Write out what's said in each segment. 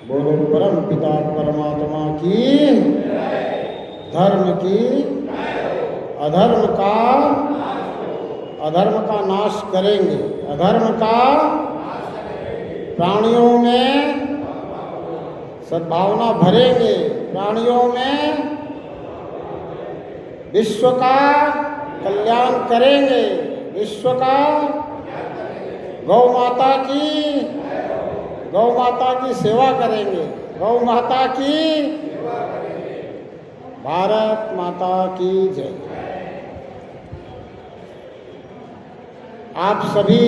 बोलो परम पिता परमात्मा की, धर्म की, अधर्म का नाश करेंगे, अधर्म का प्राणियों में सद्भावना भरेंगे, प्राणियों में विश्व का कल्याण करेंगे, विश्व का गौ माता की सेवा करेंगे, गौ माता की, भारत माता की जय। आप सभी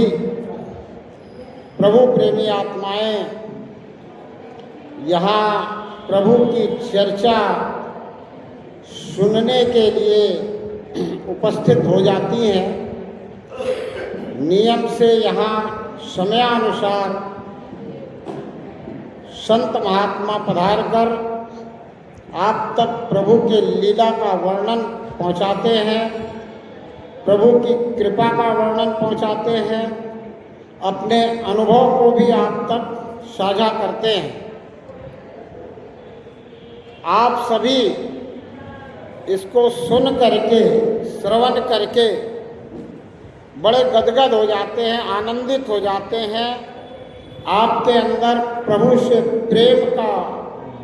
प्रभु प्रेमी आत्माएं यहाँ प्रभु की चर्चा सुनने के लिए उपस्थित हो जाती हैं। नियम से यहाँ समयानुसार संत महात्मा पधार कर आप तक प्रभु के लीला का वर्णन पहुँचाते हैं, प्रभु की कृपा का वर्णन पहुँचाते हैं, अपने अनुभव को भी आप तक साझा करते हैं। आप सभी इसको सुन करके, श्रवण करके बड़े गदगद हो जाते हैं, आनंदित हो जाते हैं। आपके अंदर प्रभु से प्रेम का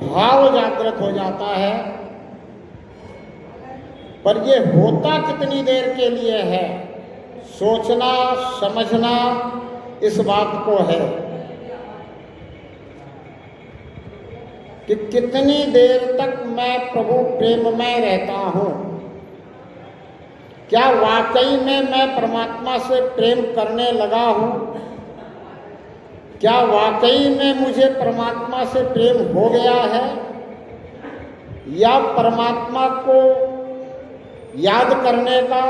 भाव जागृत हो जाता है। पर ये होता कितनी देर के लिए है, सोचना समझना इस बात को है कि कितनी देर तक मैं प्रभु प्रेममय रहता हूँ। क्या वाकई में मैं परमात्मा से प्रेम करने लगा हूँ? क्या वाकई में मुझे परमात्मा से प्रेम हो गया है, या परमात्मा को याद करने का,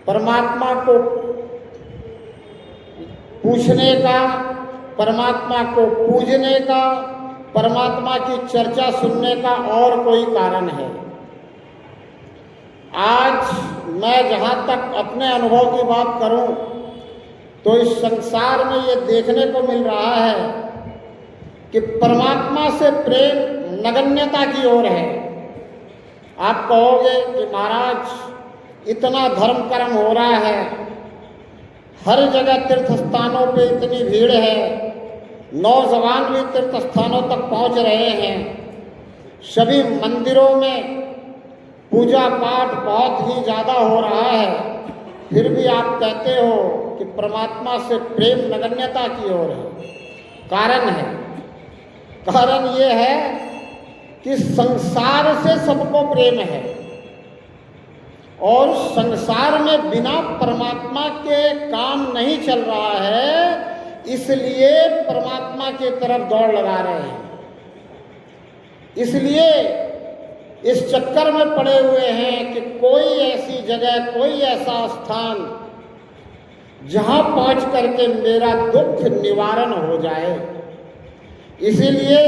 परमात्मा को पूछने का, परमात्मा को पूजने का, परमात्मा की चर्चा सुनने का और कोई कारण है? आज मैं जहाँ तक अपने अनुभव की बात करूँ तो इस संसार में ये देखने को मिल रहा है कि परमात्मा से प्रेम नगण्यता की ओर है। आप कहोगे कि महाराज इतना धर्म कर्म हो रहा है, हर जगह तीर्थ स्थानों पे इतनी भीड़ है, नौजवान भी तीर्थ स्थानों तक पहुंच रहे हैं, सभी मंदिरों में पूजा पाठ बहुत ही ज़्यादा हो रहा है, फिर भी आप कहते हो कि परमात्मा से प्रेम नगण्यता की ओर है। कारण ये है कि संसार से सबको प्रेम है और संसार में बिना परमात्मा के काम नहीं चल रहा है, इसलिए परमात्मा की तरफ दौड़ लगा रहे हैं। इसलिए इस चक्कर में पड़े हुए हैं कि कोई ऐसी जगह, कोई ऐसा स्थान जहां पहुंच करके मेरा दुख निवारण हो जाए। इसीलिए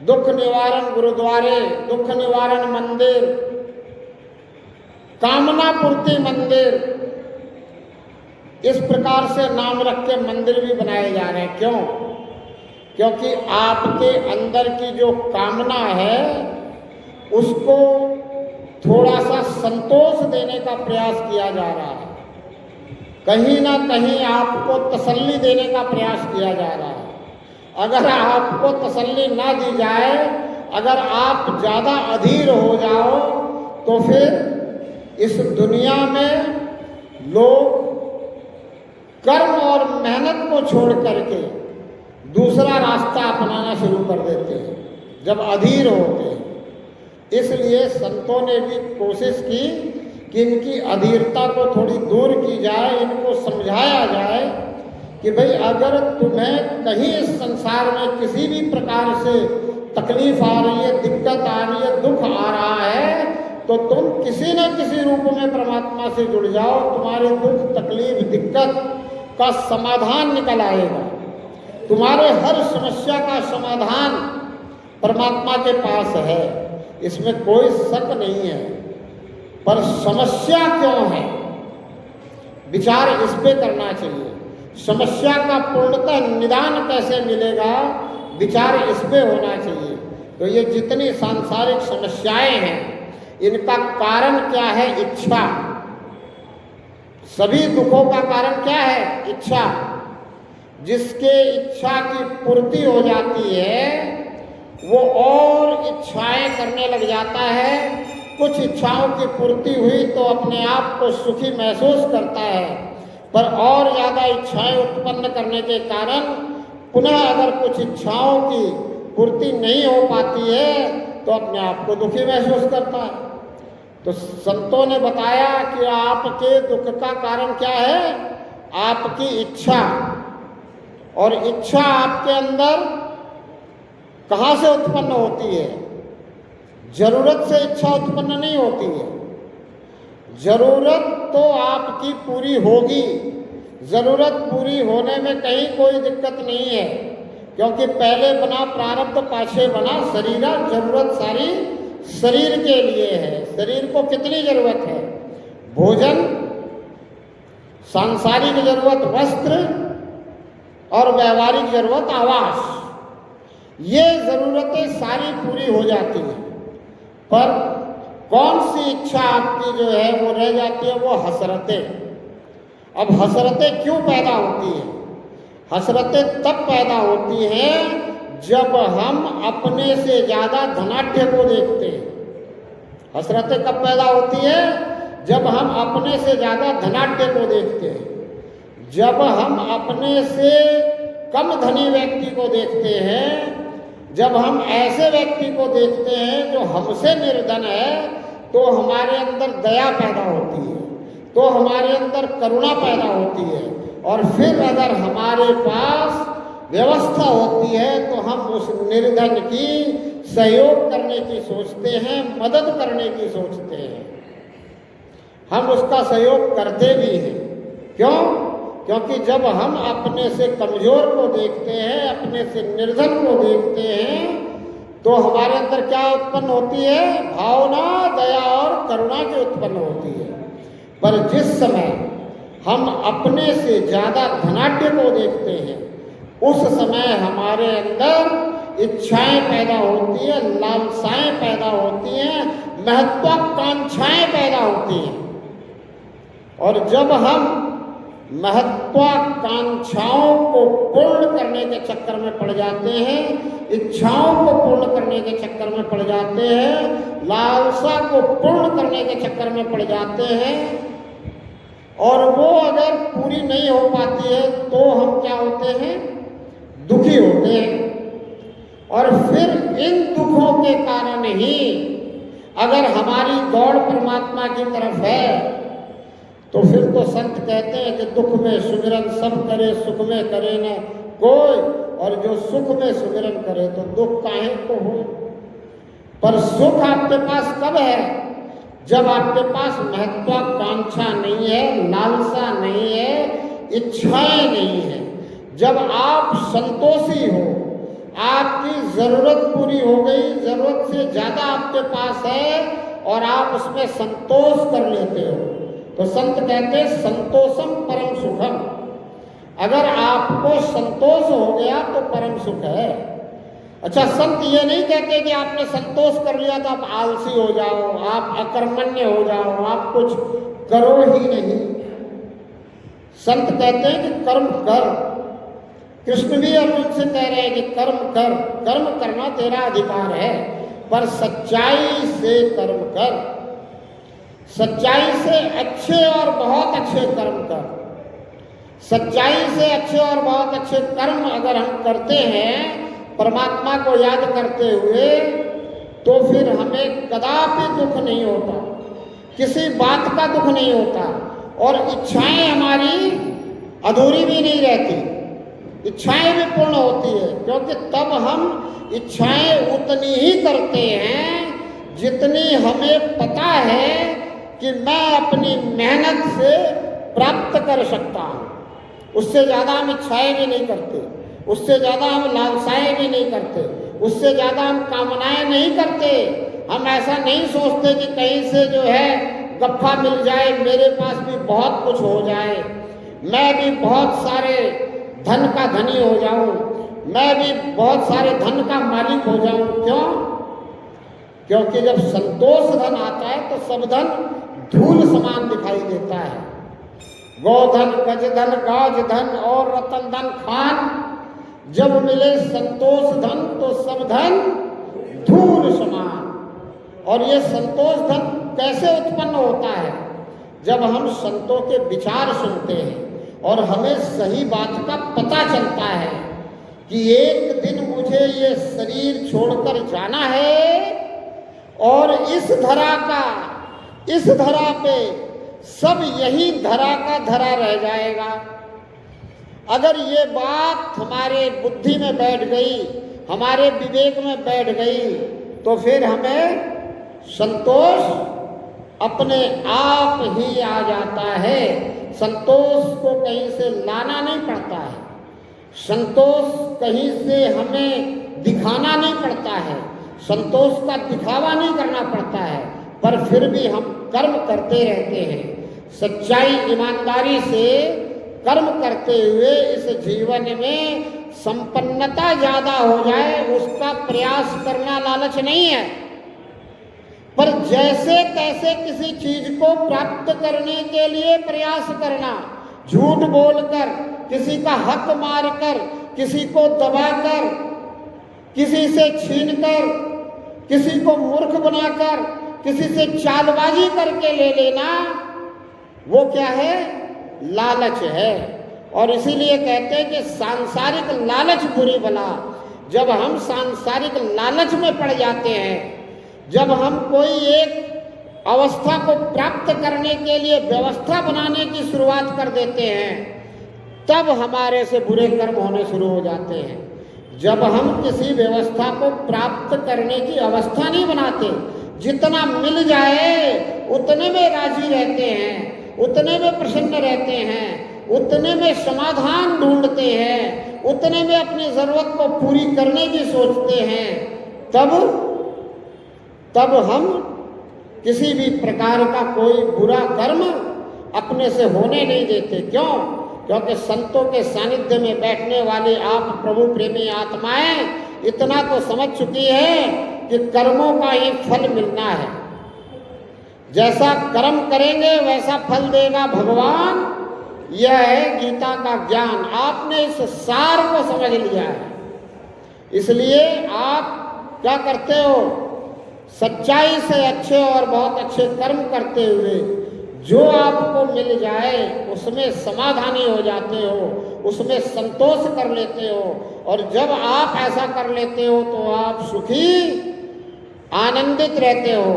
दुख निवारण गुरुद्वारे, दुख निवारण मंदिर, कामना पूर्ति मंदिर, इस प्रकार से नाम रख के मंदिर भी बनाए जा रहे हैं। क्यों? क्योंकि आपके अंदर की जो कामना है उसको थोड़ा सा संतोष देने का प्रयास किया जा रहा है, कहीं ना कहीं आपको तसल्ली देने का प्रयास किया जा रहा है। अगर आपको तसल्ली ना दी जाए, अगर आप ज़्यादा अधीर हो जाओ, तो फिर इस दुनिया में लोग कर्म और मेहनत को छोड़ करके दूसरा रास्ता अपनाना शुरू कर देते हैं जब अधीर होते हैं। इसलिए संतों ने भी कोशिश की कि इनकी अधीरता को थोड़ी दूर की जाए, इनको समझाया जाए कि भाई अगर तुम्हें कहीं इस संसार में किसी भी प्रकार से तकलीफ आ रही है, दिक्कत आ रही है, दुख आ रहा है, तो तुम किसी न किसी रूप में परमात्मा से जुड़ जाओ, तुम्हारे दुख तकलीफ दिक्कत का समाधान निकल आएगा। तुम्हारे हर समस्या का समाधान परमात्मा के पास है, इसमें कोई शक नहीं है। पर समस्या क्यों है, विचार इस पे करना चाहिए। समस्या का पूर्णतः निदान कैसे मिलेगा, विचार इस पे होना चाहिए। तो ये जितनी सांसारिक समस्याएं हैं इनका कारण क्या है? इच्छा। सभी दुखों का कारण क्या है? इच्छा। जिसके इच्छा की पूर्ति हो जाती है वो और इच्छाएं करने लग जाता है। कुछ इच्छाओं की पूर्ति हुई तो अपने आप को सुखी महसूस करता है, पर और ज़्यादा इच्छाएं उत्पन्न करने के कारण पुनः अगर कुछ इच्छाओं की पूर्ति नहीं हो पाती है तो अपने आप को दुखी महसूस करता है। तो संतों ने बताया कि आपके दुख का कारण क्या है? आपकी इच्छा। और इच्छा आपके अंदर कहाँ से उत्पन्न होती है? जरूरत से इच्छा उत्पन्न नहीं होती है। जरूरत तो आपकी पूरी होगी, जरूरत पूरी होने में कहीं कोई दिक्कत नहीं है, क्योंकि पहले बना प्रारब्ध पाछे बना शरीरा। जरूरत सारी शरीर के लिए है। शरीर को कितनी जरूरत है? भोजन, सांसारिक जरूरत वस्त्र और व्यवहारिक जरूरत आवास। ये जरूरतें सारी पूरी हो जाती हैं, पर कौन सी इच्छा आपकी जो है वो रह जाती है? वो हसरतें। अब हसरतें क्यों पैदा होती हैं? हसरतें तब पैदा होती हैं जब हम अपने से ज़्यादा धनाढ्य को देखते हैं। हसरतें कब पैदा होती है? जब हम अपने से ज़्यादा धनाढ्य को देखते हैं, जब हम अपने से कम धनी व्यक्ति को देखते हैं, जब हम ऐसे व्यक्ति को देखते हैं जो हमसे निर्धन है, तो हमारे अंदर दया पैदा होती है, तो हमारे अंदर करुणा पैदा होती है। और फिर अगर हमारे पास व्यवस्था होती है तो हम उस निर्धन की सहयोग करने की सोचते हैं, मदद करने की सोचते हैं। हम उसका सहयोग करते भी हैं। क्यों? क्योंकि जब हम अपने से कमजोर को देखते हैं, अपने से निर्धन को देखते हैं, तो हमारे अंदर क्या उत्पन्न होती है? भावना, दया और करुणा की उत्पन्न होती है। पर जिस समय हम अपने से ज़्यादा धनाढ्य को देखते हैं, उस समय हमारे अंदर इच्छाएं पैदा होती हैं, लालसाएं पैदा होती हैं, महत्वाकांक्षाएं पैदा होती हैं। और जब हम महत्वाकांक्षाओं को पूर्ण करने के चक्कर में पड़ जाते हैं, इच्छाओं को पूर्ण करने के चक्कर में पड़ जाते हैं, लालसा को पूर्ण करने के चक्कर में पड़ जाते हैं, और वो अगर पूरी नहीं हो पाती है तो हम क्या होते हैं? दुखी होते हैं। और फिर इन दुखों के कारण ही अगर हमारी दौड़ परमात्मा की तरफ है तो फिर तो संत कहते हैं कि दुख में सुमिरन सब करे, सुख में करे न कोई, और जो सुख में सुमिरन करे तो दुख काहे को हो। पर सुख आपके पास कब है? जब आपके पास महत्वाकांक्षा नहीं है, लालसा नहीं है, इच्छाएं नहीं है। जब आप संतोषी हो, आपकी जरूरत पूरी हो गई, जरूरत से ज्यादा आपके पास है और आप उसमें संतोष कर लेते हो, तो संत कहते हैं संतोषम परम सुखम। अगर आपको संतोष हो गया तो परम सुख है। अच्छा, संत ये नहीं कहते कि आपने संतोष कर लिया तो आप आलसी हो जाओ, आप अकर्मण्य हो जाओ, आप कुछ करो ही नहीं। संत कहते हैं कि कर्म कर। कृष्ण भी अर्जुन से कह रहे हैं कि कर्म कर, कर्म करना तेरा अधिकार है, पर सच्चाई से कर्म कर, सच्चाई से अच्छे और बहुत अच्छे कर्म कर। सच्चाई से अच्छे और बहुत अच्छे कर्म अगर हम करते हैं परमात्मा को याद करते हुए, तो फिर हमें कदापि दुख नहीं होता, किसी बात का दुख नहीं होता, और इच्छाएं हमारी अधूरी भी नहीं रहती, इच्छाएं भी पूर्ण होती है। क्योंकि तब हम इच्छाएं उतनी ही करते हैं जितनी हमें पता है कि मैं अपनी मेहनत से प्राप्त कर सकता हूँ। उससे ज़्यादा हम इच्छाएं भी नहीं करते, उससे ज़्यादा हम लालसाएं भी नहीं करते, उससे ज़्यादा हम कामनाएं नहीं करते। हम ऐसा नहीं सोचते कि कहीं से जो है गप्फा मिल जाए, मेरे पास भी बहुत कुछ हो जाए, मैं भी बहुत सारे धन का धनी हो जाऊं, मैं भी बहुत सारे धन का मालिक हो जाऊं। क्यों? क्योंकि जब संतोष धन आता है तो सब धन धूल समान दिखाई देता है। गोधन, गजधन, गाजधन और रतन धन खान, जब मिले संतोष धन तो सब धन धूल समान। और ये संतोष धन कैसे उत्पन्न होता है? जब हम संतों के विचार सुनते हैं और हमें सही बात का पता चलता है कि एक दिन मुझे ये शरीर छोड़कर जाना है और इस धरा पे सब यही धरा का धरा रह जाएगा। अगर ये बात हमारे बुद्धि में बैठ गई, हमारे विवेक में बैठ गई, तो फिर हमें संतोष अपने आप ही आ जाता है। संतोष को कहीं से लाना नहीं पड़ता है, संतोष कहीं से हमें दिखाना नहीं पड़ता है, संतोष का दिखावा नहीं करना पड़ता है, पर फिर भी हम कर्म करते रहते हैं। सच्चाई ईमानदारी से कर्म करते हुए इस जीवन में संपन्नता ज्यादा हो जाए, उसका प्रयास करना लालच नहीं है। पर जैसे तैसे किसी चीज को प्राप्त करने के लिए प्रयास करना, झूठ बोलकर, किसी का हक मारकर, किसी को दबाकर, किसी से छीनकर, किसी को मूर्ख बनाकर, किसी से चालबाजी करके ले लेना, वो क्या है? लालच है। और इसीलिए कहते हैं कि सांसारिक लालच बुरी बला। जब हम सांसारिक लालच में पड़ जाते हैं, जब हम कोई एक अवस्था को प्राप्त करने के लिए व्यवस्था बनाने की शुरुआत कर देते हैं, तब हमारे से बुरे कर्म होने शुरू हो जाते हैं। जब हम किसी व्यवस्था को प्राप्त करने की अवस्था नहीं बनाते, जितना मिल जाए उतने में राजी रहते हैं, उतने में प्रसन्न रहते हैं, उतने में समाधान ढूंढते हैं, उतने में अपनी जरूरत को पूरी करने की सोचते हैं, तब हम किसी भी प्रकार का कोई बुरा कर्म अपने से होने नहीं देते। क्यों? क्योंकि संतों के सानिध्य में बैठने वाले आप प्रभु प्रेमी आत्माएं इतना तो समझ चुकी है कि कर्मों का ही फल मिलना है। जैसा कर्म करेंगे वैसा फल देगा भगवान। यह है गीता का ज्ञान। आपने इस सार को समझ लिया है, इसलिए आप क्या करते हो? सच्चाई से अच्छे और बहुत अच्छे कर्म करते हुए जो आपको मिल जाए उसमें समाधानी हो जाते हो, उसमें संतोष कर लेते हो। और जब आप ऐसा कर लेते हो तो आप सुखी आनंदित रहते हो।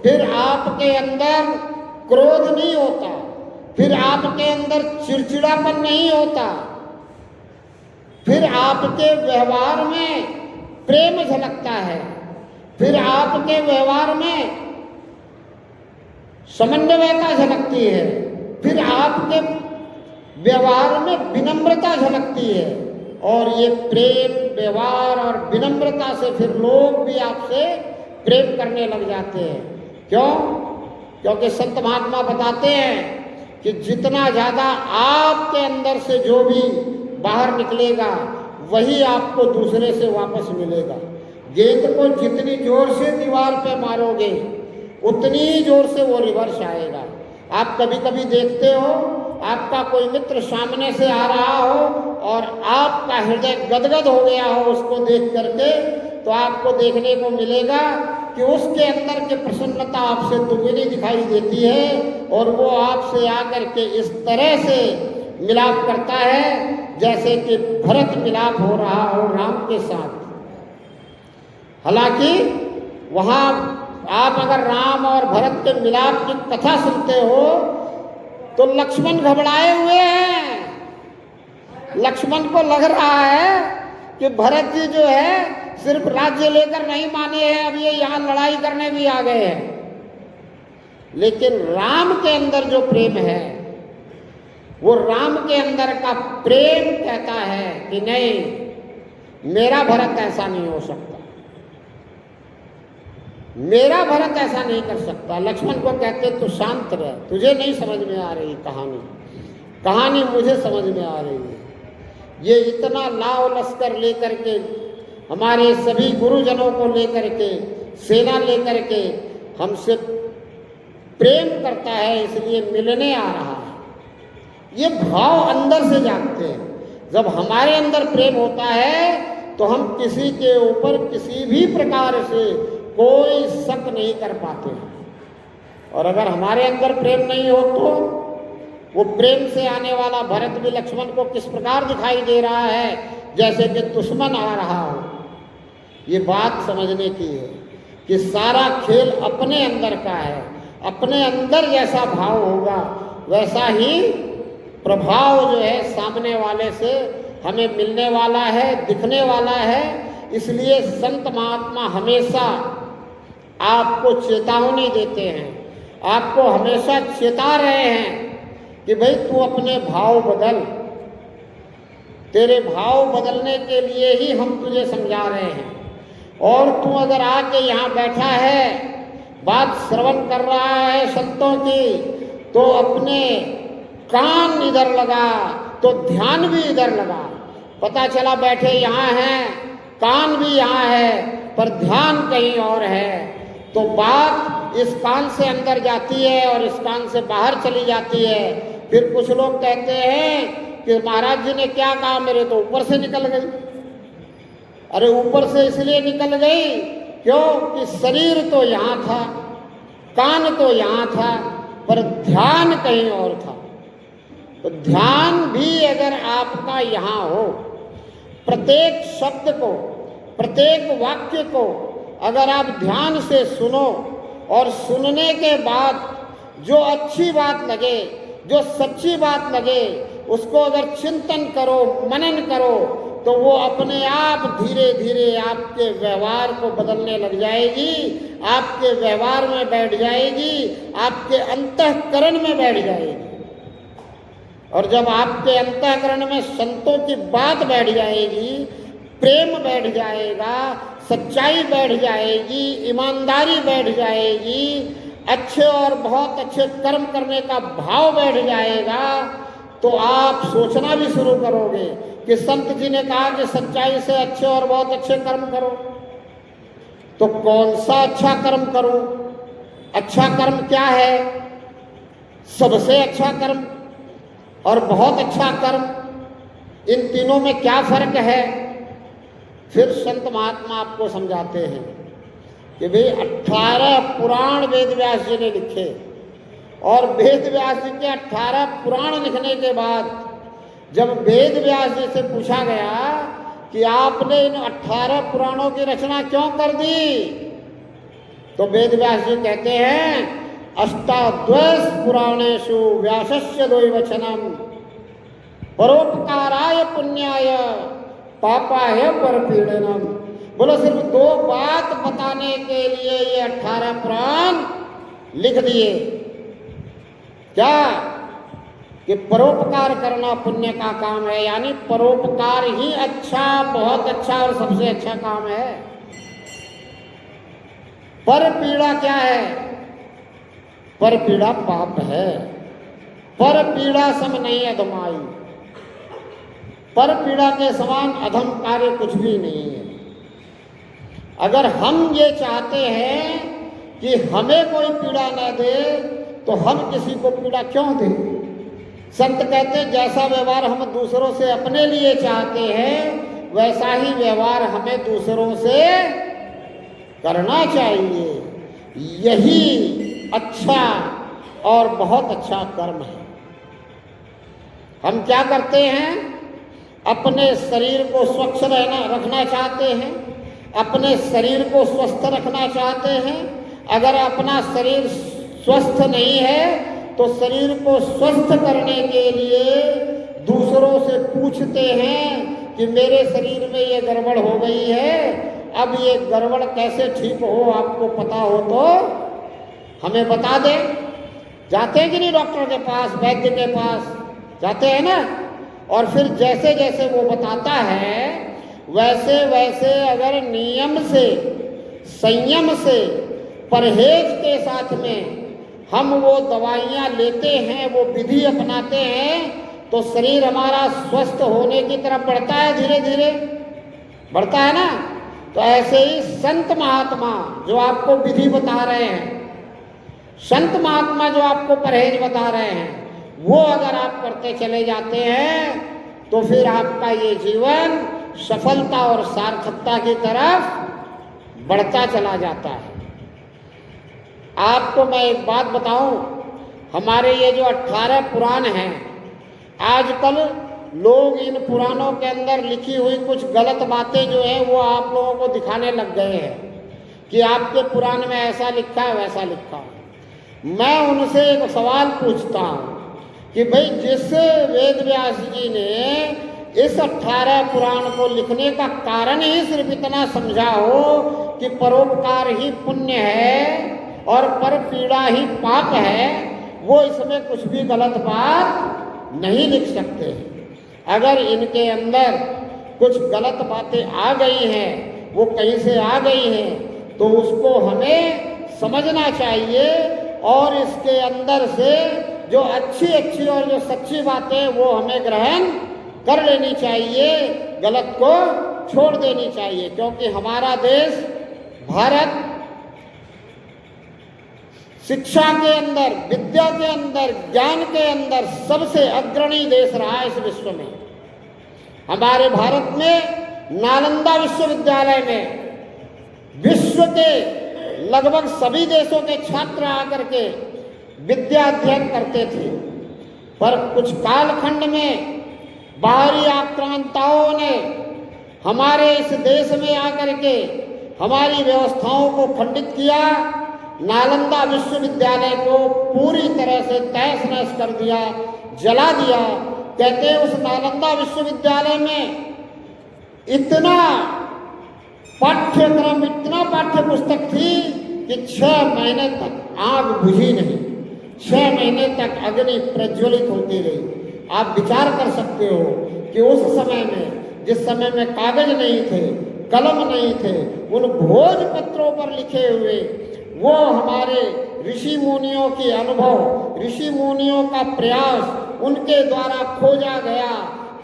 फिर आपके अंदर क्रोध नहीं होता, फिर आपके अंदर चिड़चिड़ापन नहीं होता, फिर आपके व्यवहार में प्रेम झलकता है, फिर आपके व्यवहार में समन्वयता झलकती है, फिर आपके व्यवहार में विनम्रता झलकती है। और ये प्रेम, व्यवहार और विनम्रता से फिर लोग भी आपसे प्रेम करने लग जाते हैं। क्यों? क्योंकि संत महात्मा बताते हैं कि जितना ज़्यादा आपके अंदर से जो भी बाहर निकलेगा वही आपको दूसरे से वापस मिलेगा। गेंद को जितनी जोर से दीवार पे मारोगे उतनी जोर से वो रिवर्स आएगा। आप कभी कभी देखते हो, आपका कोई मित्र सामने से आ रहा हो और आपका हृदय गदगद हो गया हो उसको देख करके, तो आपको देखने को मिलेगा कि उसके अंदर की प्रसन्नता आपसे दुगनी दिखाई देती है और वो आपसे आकर के इस तरह से मिलाप करता है जैसे कि भरत मिलाप हो रहा हो राम के साथ। हालांकि वहाँ आप अगर राम और भरत के मिलाप की कथा सुनते हो तो लक्ष्मण घबराए हुए हैं। लक्ष्मण को लग रहा है कि भरत जी जो है सिर्फ राज्य लेकर नहीं माने हैं, अब ये यहाँ लड़ाई करने भी आ गए हैं। लेकिन राम के अंदर जो प्रेम है, वो राम के अंदर का प्रेम कहता है कि नहीं, मेरा भरत ऐसा नहीं हो सकता, मेरा भरत ऐसा नहीं कर सकता। लक्ष्मण को कहते तू शांत रह, तुझे नहीं समझ में आ रही कहानी, कहानी मुझे समझ में आ रही है। ये इतना लाव लश्कर लेकर के, हमारे सभी गुरुजनों को लेकर के, सेना लेकर के हमसे प्रेम करता है, इसलिए मिलने आ रहा है। ये भाव अंदर से जागते हैं। जब हमारे अंदर प्रेम होता है तो हम किसी के ऊपर किसी भी प्रकार से कोई शक नहीं कर पाते हैं। और अगर हमारे अंदर प्रेम नहीं हो तो वो प्रेम से आने वाला भरत भी लक्ष्मण को किस प्रकार दिखाई दे रहा है, जैसे कि दुश्मन आ रहा हो। ये बात समझने की है कि सारा खेल अपने अंदर का है। अपने अंदर जैसा भाव होगा वैसा ही प्रभाव जो है सामने वाले से हमें मिलने वाला है, दिखने वाला है। इसलिए संत महात्मा हमेशा आपको चेतावनी देते हैं, आपको हमेशा चेता रहे हैं कि भाई तू अपने भाव बदल। तेरे भाव बदलने के लिए ही हम तुझे समझा रहे हैं। और तू अगर आके यहाँ बैठा है, बात श्रवण कर रहा है संतों की, तो अपने कान इधर लगा, तो ध्यान भी इधर लगा। पता चला बैठे यहाँ हैं, कान भी यहाँ है, पर ध्यान कहीं और है, तो बात इस कान से अंदर जाती है और इस कान से बाहर चली जाती है। फिर कुछ लोग कहते हैं कि महाराज जी ने क्या कहा, मेरे तो ऊपर से निकल गई। अरे ऊपर से इसलिए निकल गई क्यों कि शरीर तो यहाँ था, कान तो यहाँ था, पर ध्यान कहीं और था। तो ध्यान भी अगर आपका यहाँ हो, प्रत्येक शब्द को, प्रत्येक वाक्य को अगर आप ध्यान से सुनो और सुनने के बाद जो अच्छी बात लगे, जो सच्ची बात लगे, उसको अगर चिंतन करो, मनन करो, तो वो अपने आप धीरे धीरे आपके व्यवहार को बदलने लग जाएगी, आपके व्यवहार में बैठ जाएगी, आपके अंतःकरण में बैठ जाएगी। और जब आपके अंतःकरण में संतों की बात बैठ जाएगी, प्रेम बैठ जाएगा, सच्चाई बैठ जाएगी, ईमानदारी बैठ जाएगी, अच्छे और बहुत अच्छे कर्म करने का भाव बैठ जाएगा, तो आप सोचना भी शुरू करोगे कि संत जी ने कहा कि सच्चाई से अच्छे और बहुत अच्छे कर्म करो। तो कौन सा अच्छा कर्म करूं? अच्छा कर्म क्या है? सबसे अच्छा कर्म और बहुत अच्छा कर्म, इन तीनों में क्या फर्क है? फिर संत महात्मा आपको समझाते हैं कि भाई 18 पुराण वेद व्यास जी ने लिखे, और वेद व्यास जी के 18 पुराण लिखने के बाद जब वेद व्यास जी से पूछा गया कि आपने इन 18 पुराणों की रचना क्यों कर दी, तो वेद व्यास जी कहते हैं अष्टाद्वैस पुराणेषु व्यासस्य द्वैवचनम परोपकाराय पुण्याय पापाय परपीड़नम। बोलो सिर्फ 2 बात बताने के लिए ये 18 पुराण लिख दिए। क्या? कि परोपकार करना पुण्य का काम है, यानी परोपकार ही अच्छा, बहुत अच्छा और सबसे अच्छा काम है। पर पीड़ा क्या है? पर पीड़ा पाप है। पर पीड़ा सम नहीं अधमाई, पर पीड़ा के समान अधम कार्य कुछ भी नहीं है। अगर हम ये चाहते हैं कि हमें कोई पीड़ा न दे, तो हम किसी को पीड़ा क्यों दें? संत कहते हैं जैसा व्यवहार हम दूसरों से अपने लिए चाहते हैं, वैसा ही व्यवहार हमें दूसरों से करना चाहिए। यही अच्छा और बहुत अच्छा कर्म है। हम क्या करते हैं? अपने शरीर को स्वच्छ रखना चाहते हैं, अपने शरीर को स्वस्थ रखना चाहते हैं। अगर अपना शरीर स्वस्थ नहीं है तो शरीर को स्वस्थ करने के लिए दूसरों से पूछते हैं कि मेरे शरीर में ये गड़बड़ हो गई है, अब ये गड़बड़ कैसे ठीक हो, आपको पता हो तो हमें बता दें। जाते हैं कि नहीं डॉक्टर के पास, वैद्य के पास जाते हैं ना, और फिर जैसे जैसे वो बताता है वैसे वैसे अगर नियम से, संयम से, परहेज के साथ में हम वो दवाइयाँ लेते हैं, वो विधि अपनाते हैं, तो शरीर हमारा स्वस्थ होने की तरफ बढ़ता है, धीरे धीरे बढ़ता है ना। तो ऐसे ही संत महात्मा जो आपको विधि बता रहे हैं, संत महात्मा जो आपको परहेज बता रहे हैं, वो अगर आप करते चले जाते हैं तो फिर आपका ये जीवन सफलता और सार्थकता की तरफ बढ़ता चला जाता है। आपको मैं एक बात बताऊं, हमारे ये जो 18 पुराण हैं, आजकल लोग इन पुराणों के अंदर लिखी हुई कुछ गलत बातें जो हैं वो आप लोगों को दिखाने लग गए हैं कि आपके पुराण में ऐसा लिखा है, वैसा लिखा है। मैं उनसे एक सवाल पूछता हूँ कि भाई जिस वेद व्यास जी ने इस 18 पुराण को लिखने का कारण ही सिर्फ इतना समझा हो कि परोपकार ही पुण्य है और पर पीड़ा ही पाप है, वो इसमें कुछ भी गलत बात नहीं लिख सकते। अगर इनके अंदर कुछ गलत बातें आ गई हैं, वो कहीं से आ गई हैं, तो उसको हमें समझना चाहिए और इसके अंदर से जो अच्छी अच्छी और जो सच्ची बातें वो हमें ग्रहण कर लेनी चाहिए, गलत को छोड़ देनी चाहिए। क्योंकि हमारा देश भारत शिक्षा के अंदर, विद्या के अंदर, ज्ञान के अंदर सबसे अग्रणी देश रहा है इस विश्व में। हमारे भारत में नालंदा विश्वविद्यालय में विश्व के लगभग सभी देशों के छात्र आकर के विद्या अध्ययन करते थे, पर कुछ कालखंड में बाहरी आक्रांताओं ने हमारे इस देश में आकर के हमारी व्यवस्थाओं को खंडित किया, नालंदा विश्वविद्यालय को पूरी तरह से तहस नहस कर दिया, जला दिया। कहते हैं उस नालंदा विश्वविद्यालय में इतना पाठ्यक्रम, इतना पाठ्य पुस्तक थी कि 6 महीने तक आग बुझी नहीं, 6 महीने तक अग्नि प्रज्वलित होती रही। आप विचार कर सकते हो कि उस समय में, जिस समय में कागज नहीं थे, कलम नहीं थे, उन भोजपत्रों पर लिखे हुए वो हमारे ऋषि मुनियों के अनुभव, ऋषि मुनियों का प्रयास, उनके द्वारा खोजा गया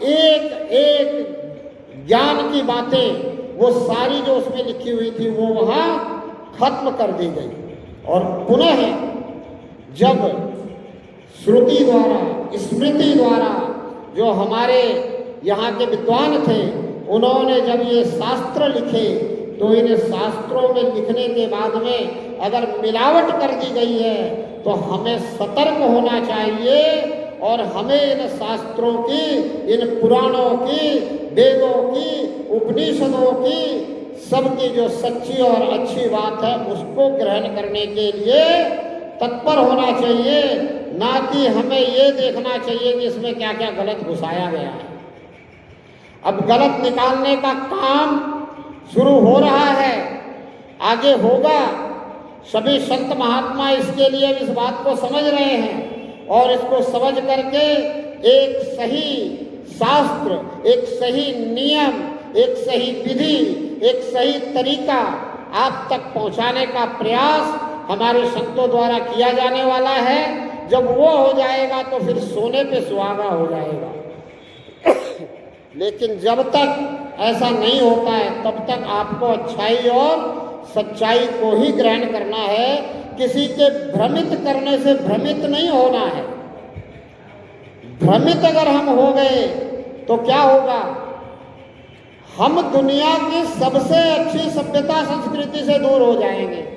एक एक ज्ञान की बातें, वो सारी जो उसमें लिखी हुई थी वो वहाँ खत्म कर दी गई। और पुनः जब श्रुति द्वारा, स्मृति द्वारा जो हमारे यहाँ के विद्वान थे, उन्होंने जब ये शास्त्र लिखे, तो इन शास्त्रों में लिखने के बाद में अगर मिलावट कर दी गई है तो हमें सतर्क होना चाहिए और हमें इन शास्त्रों की, इन पुराणों की, वेदों की, उपनिषदों की, सबकी जो सच्ची और अच्छी बात है उसको ग्रहण करने के लिए तत्पर होना चाहिए, ना कि हमें ये देखना चाहिए कि इसमें क्या क्या गलत घुसाया गया है। अब गलत निकालने का काम शुरू हो रहा है, आगे होगा। सभी संत महात्मा इसके लिए इस बात को समझ रहे हैं और इसको समझ करके एक सही शास्त्र, एक सही नियम, एक सही विधि, एक सही तरीका आप तक पहुंचाने का प्रयास हमारे संतों द्वारा किया जाने वाला है। जब वो हो जाएगा तो फिर सोने पे सुहागा हो जाएगा। लेकिन जब तक ऐसा नहीं होता है तब तक आपको अच्छाई और सच्चाई को ही ग्रहण करना है, किसी के भ्रमित करने से भ्रमित नहीं होना है। भ्रमित अगर हम हो गए तो क्या होगा, हम दुनिया की सबसे अच्छी सभ्यता संस्कृति से दूर हो जाएंगे।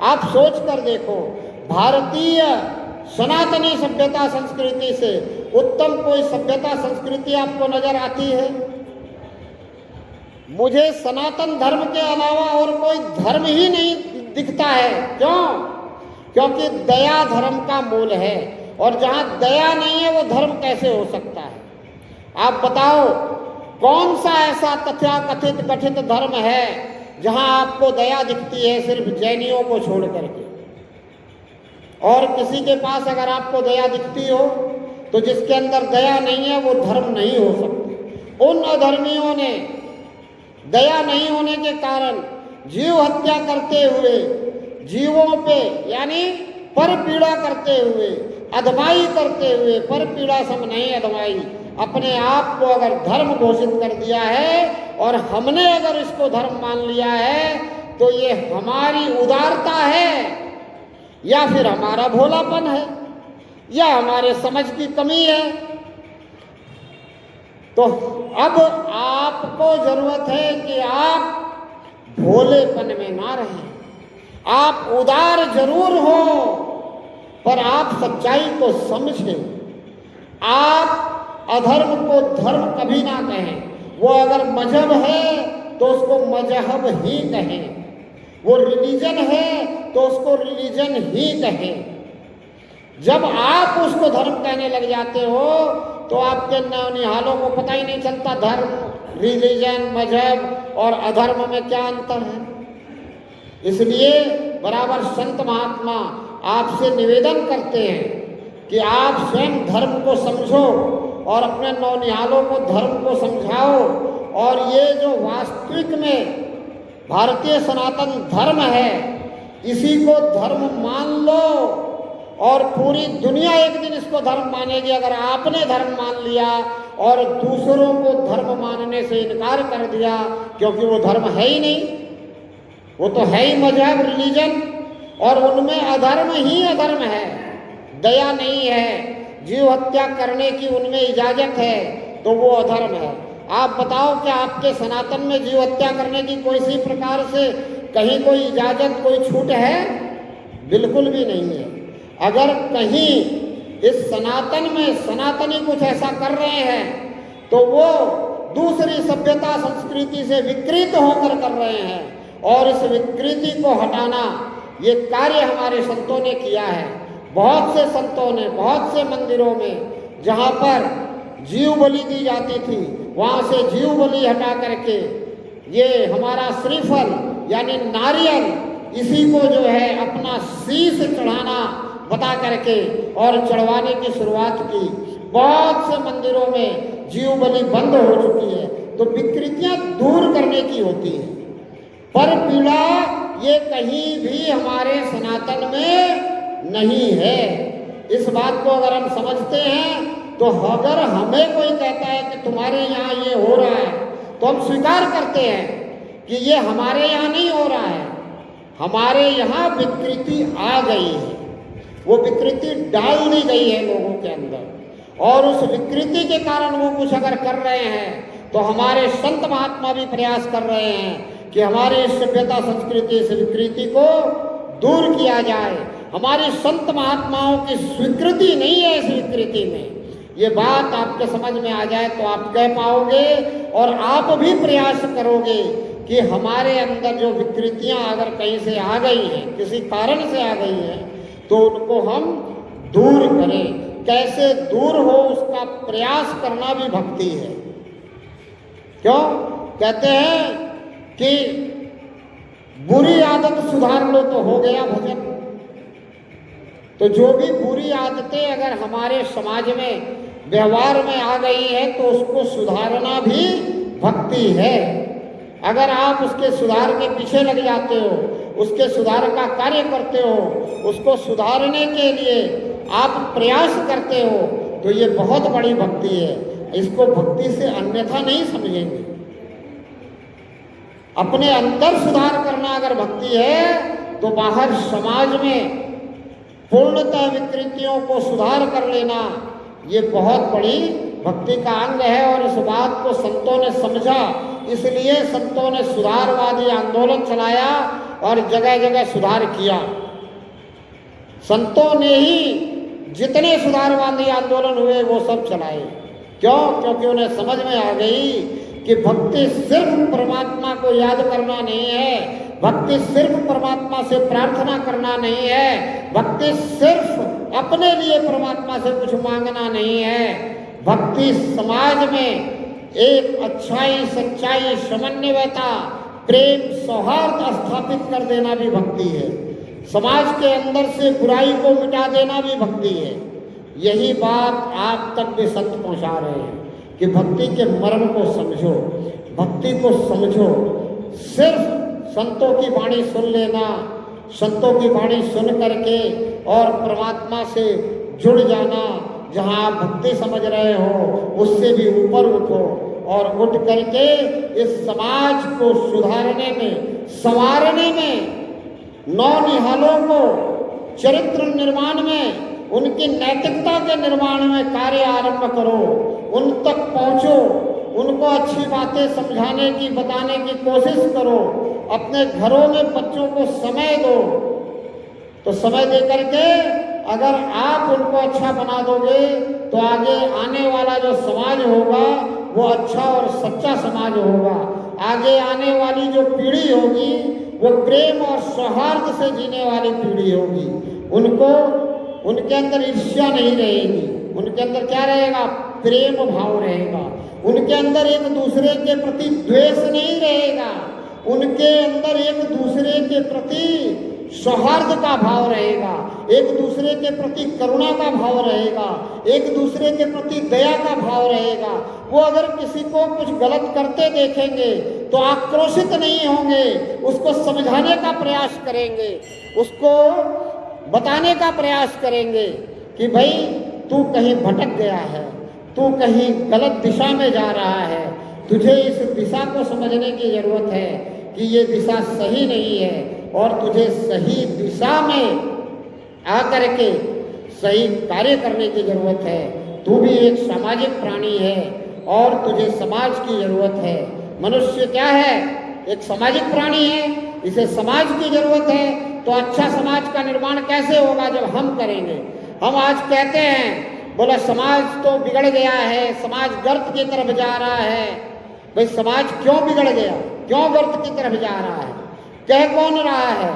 आप सोच कर देखो, भारतीय सनातनी सभ्यता संस्कृति से उत्तम कोई सभ्यता संस्कृति आपको नजर आती है? मुझे सनातन धर्म के अलावा और कोई धर्म ही नहीं दिखता है। क्यों? क्योंकि दया धर्म का मूल है, और जहां दया नहीं है वो धर्म कैसे हो सकता है? आप बताओ, कौन सा ऐसा तथाकथित कथित धर्म है जहां आपको दया दिखती है? सिर्फ जैनियों को छोड़ करके। और किसी के पास अगर आपको दया दिखती हो तो जिसके अंदर दया नहीं है वो धर्म नहीं हो सकती। उन अधर्मियों ने दया नहीं होने के कारण जीव हत्या करते हुए, जीवों पे यानी पर पीड़ा करते हुए, अधमाई करते हुए, पर पीड़ा सम नहीं अधमाई, अपने आप को अगर धर्म घोषित कर दिया है और हमने अगर इसको धर्म मान लिया है, तो ये हमारी उदारता है या फिर हमारा भोलापन है या हमारे समझ की कमी है। तो अब आपको जरूरत है कि आप भोलेपन में ना रहें। आप उदार जरूर हो, पर आप सच्चाई को समझें। आप अधर्म को धर्म कभी ना कहें। वो अगर मजहब है तो उसको मजहब ही कहें, वो रिलीजन है तो उसको रिलीजन ही कहें। जब आप उसको धर्म कहने लग जाते हो तो आपके नौनिहालों को पता ही नहीं चलता धर्म, रिलीजन, मजहब और अधर्म में क्या अंतर है। इसलिए बराबर संत महात्मा आपसे निवेदन करते हैं कि आप स्वयं धर्म को समझो और अपने नौनिहालों को धर्म को समझाओ, और ये जो वास्तविक में भारतीय सनातन धर्म है इसी को धर्म मान लो, और पूरी दुनिया एक दिन इसको धर्म मानेगी। अगर आपने धर्म मान लिया और दूसरों को धर्म मानने से इनकार कर दिया, क्योंकि वो धर्म है ही नहीं, वो तो है ही मजहब, रिलीजन, और उनमें अधर्म ही अधर्म है, दया नहीं है, जीव हत्या करने की उनमें इजाजत है, तो वो अधर्म है। आप बताओ क्या आपके सनातन में जीव हत्या करने की कोई सी प्रकार से कहीं कोई इजाजत, कोई छूट है? बिल्कुल भी नहीं है। अगर कहीं इस सनातन में सनातनी कुछ ऐसा कर रहे हैं तो वो दूसरी सभ्यता संस्कृति से विकृत होकर कर रहे हैं, और इस विकृति को हटाना ये कार्य हमारे संतों ने किया है। बहुत से संतों ने बहुत से मंदिरों में जहाँ पर जीव बलि दी जाती थी वहाँ से जीव बलि हटा करके ये हमारा श्रीफल यानी नारियल, इसी को जो है अपना शीश चढ़ाना बता करके और चढ़वाने की शुरुआत की। बहुत से मंदिरों में जीव बलि बंद हो चुकी है। तो विकृतियां दूर करने की होती है, पर पीड़ा ये कहीं भी हमारे सनातन में नहीं है। इस बात को अगर हम समझते हैं तो अगर हमें कोई कहता है कि तुम्हारे यहाँ ये हो रहा है, तो हम स्वीकार करते हैं कि ये हमारे यहाँ नहीं हो रहा है, हमारे यहाँ विकृति आ गई है, वो विकृति डाल दी गई है लोगों के अंदर, और उस विकृति के कारण वो कुछ अगर कर रहे हैं तो हमारे संत महात्मा भी प्रयास कर रहे हैं कि हमारी सभ्यता संस्कृति से विकृति को दूर किया जाए। हमारे संत महात्माओं की स्वीकृति नहीं है इस विकृति में। ये बात आपके समझ में आ जाए तो आप कह पाओगे और आप भी प्रयास करोगे कि हमारे अंदर जो विकृतियां अगर कहीं से आ गई हैं, किसी कारण से आ गई हैं, तो उनको हम दूर करें। कैसे दूर हो उसका प्रयास करना भी भक्ति है। क्यों कहते हैं कि बुरी आदत सुधार लो तो हो गया भजन। तो जो भी बुरी आदतें अगर हमारे समाज में व्यवहार में आ गई है तो उसको सुधारना भी भक्ति है। अगर आप उसके सुधार के पीछे लग जाते हो, उसके सुधार का कार्य करते हो, उसको सुधारने के लिए आप प्रयास करते हो, तो ये बहुत बड़ी भक्ति है। इसको भक्ति से अन्यथा नहीं समझेंगे। अपने अंदर सुधार करना अगर भक्ति है तो बाहर समाज में पूर्णतः विकृतियों को सुधार कर लेना ये बहुत बड़ी भक्ति का अंग है। और इस बात को संतों ने समझा, इसलिए संतों ने सुधारवादी आंदोलन चलाया और जगह जगह सुधार किया। संतों ने ही जितने सुधारवादी आंदोलन हुए वो सब चलाए। क्यों? क्योंकि उन्हें समझ में आ गई कि भक्ति सिर्फ परमात्मा को याद करना नहीं है, भक्ति सिर्फ परमात्मा से प्रार्थना करना नहीं है, भक्ति सिर्फ अपने लिए परमात्मा से कुछ मांगना नहीं है। भक्ति समाज में एक अच्छाई, सच्चाई, समन्वयता, प्रेम, सौहार्द स्थापित कर देना भी भक्ति है। समाज के अंदर से बुराई को मिटा देना भी भक्ति है। यही बात आप तक भी संत पहुंचा रहे हैं कि भक्ति के मर्म को समझो, भक्ति को समझो। सिर्फ संतों की वाणी सुन लेना, संतों की वाणी सुन करके और परमात्मा से जुड़ जाना, जहाँ आप भक्ति समझ रहे हो उससे भी ऊपर उठो और उठ करके इस समाज को सुधारने में, संवारने में, नौनिहालों को चरित्र निर्माण में, उनकी नैतिकता के निर्माण में कार्य आरंभ करो, उन तक पहुँचो, उनको अच्छी बातें समझाने की, बताने की कोशिश करो, अपने घरों में बच्चों को समय दो। तो समय दे करके अगर आप उनको अच्छा बना दोगे तो आगे आने वाला जो समाज होगा वो अच्छा और सच्चा समाज होगा। आगे आने वाली जो पीढ़ी होगी वो प्रेम और सौहार्द से जीने वाली पीढ़ी होगी। उनको, उनके अंदर ईर्ष्या नहीं रहेगी, उनके अंदर क्या रहेगा? प्रेम भाव रहेगा। उनके अंदर एक दूसरे के प्रति द्वेष नहीं रहेगा, उनके अंदर एक दूसरे के प्रति सौहार्द का भाव रहेगा, एक दूसरे के प्रति करुणा का भाव रहेगा, एक दूसरे के प्रति दया का भाव रहेगा। वो अगर किसी को कुछ गलत करते देखेंगे तो आक्रोशित नहीं होंगे, उसको समझाने का प्रयास करेंगे, उसको बताने का प्रयास करेंगे कि भाई तू कहीं भटक गया है, तू कहीं गलत दिशा में जा रहा है, तुझे इस दिशा को समझने की जरूरत है कि ये दिशा सही नहीं है और तुझे सही दिशा में आकर के सही कार्य करने की जरूरत है। तू भी एक सामाजिक प्राणी है और तुझे समाज की जरूरत है। मनुष्य क्या है? एक सामाजिक प्राणी है, इसे समाज की जरूरत है। तो अच्छा समाज का निर्माण कैसे होगा? जब हम करेंगे। हम आज कहते हैं बोला समाज तो बिगड़ गया है, समाज गर्त की तरफ जा रहा है। भाई समाज क्यों बिगड़ गया, क्यों गर्त की तरफ जा रहा है? कह कौन रहा है?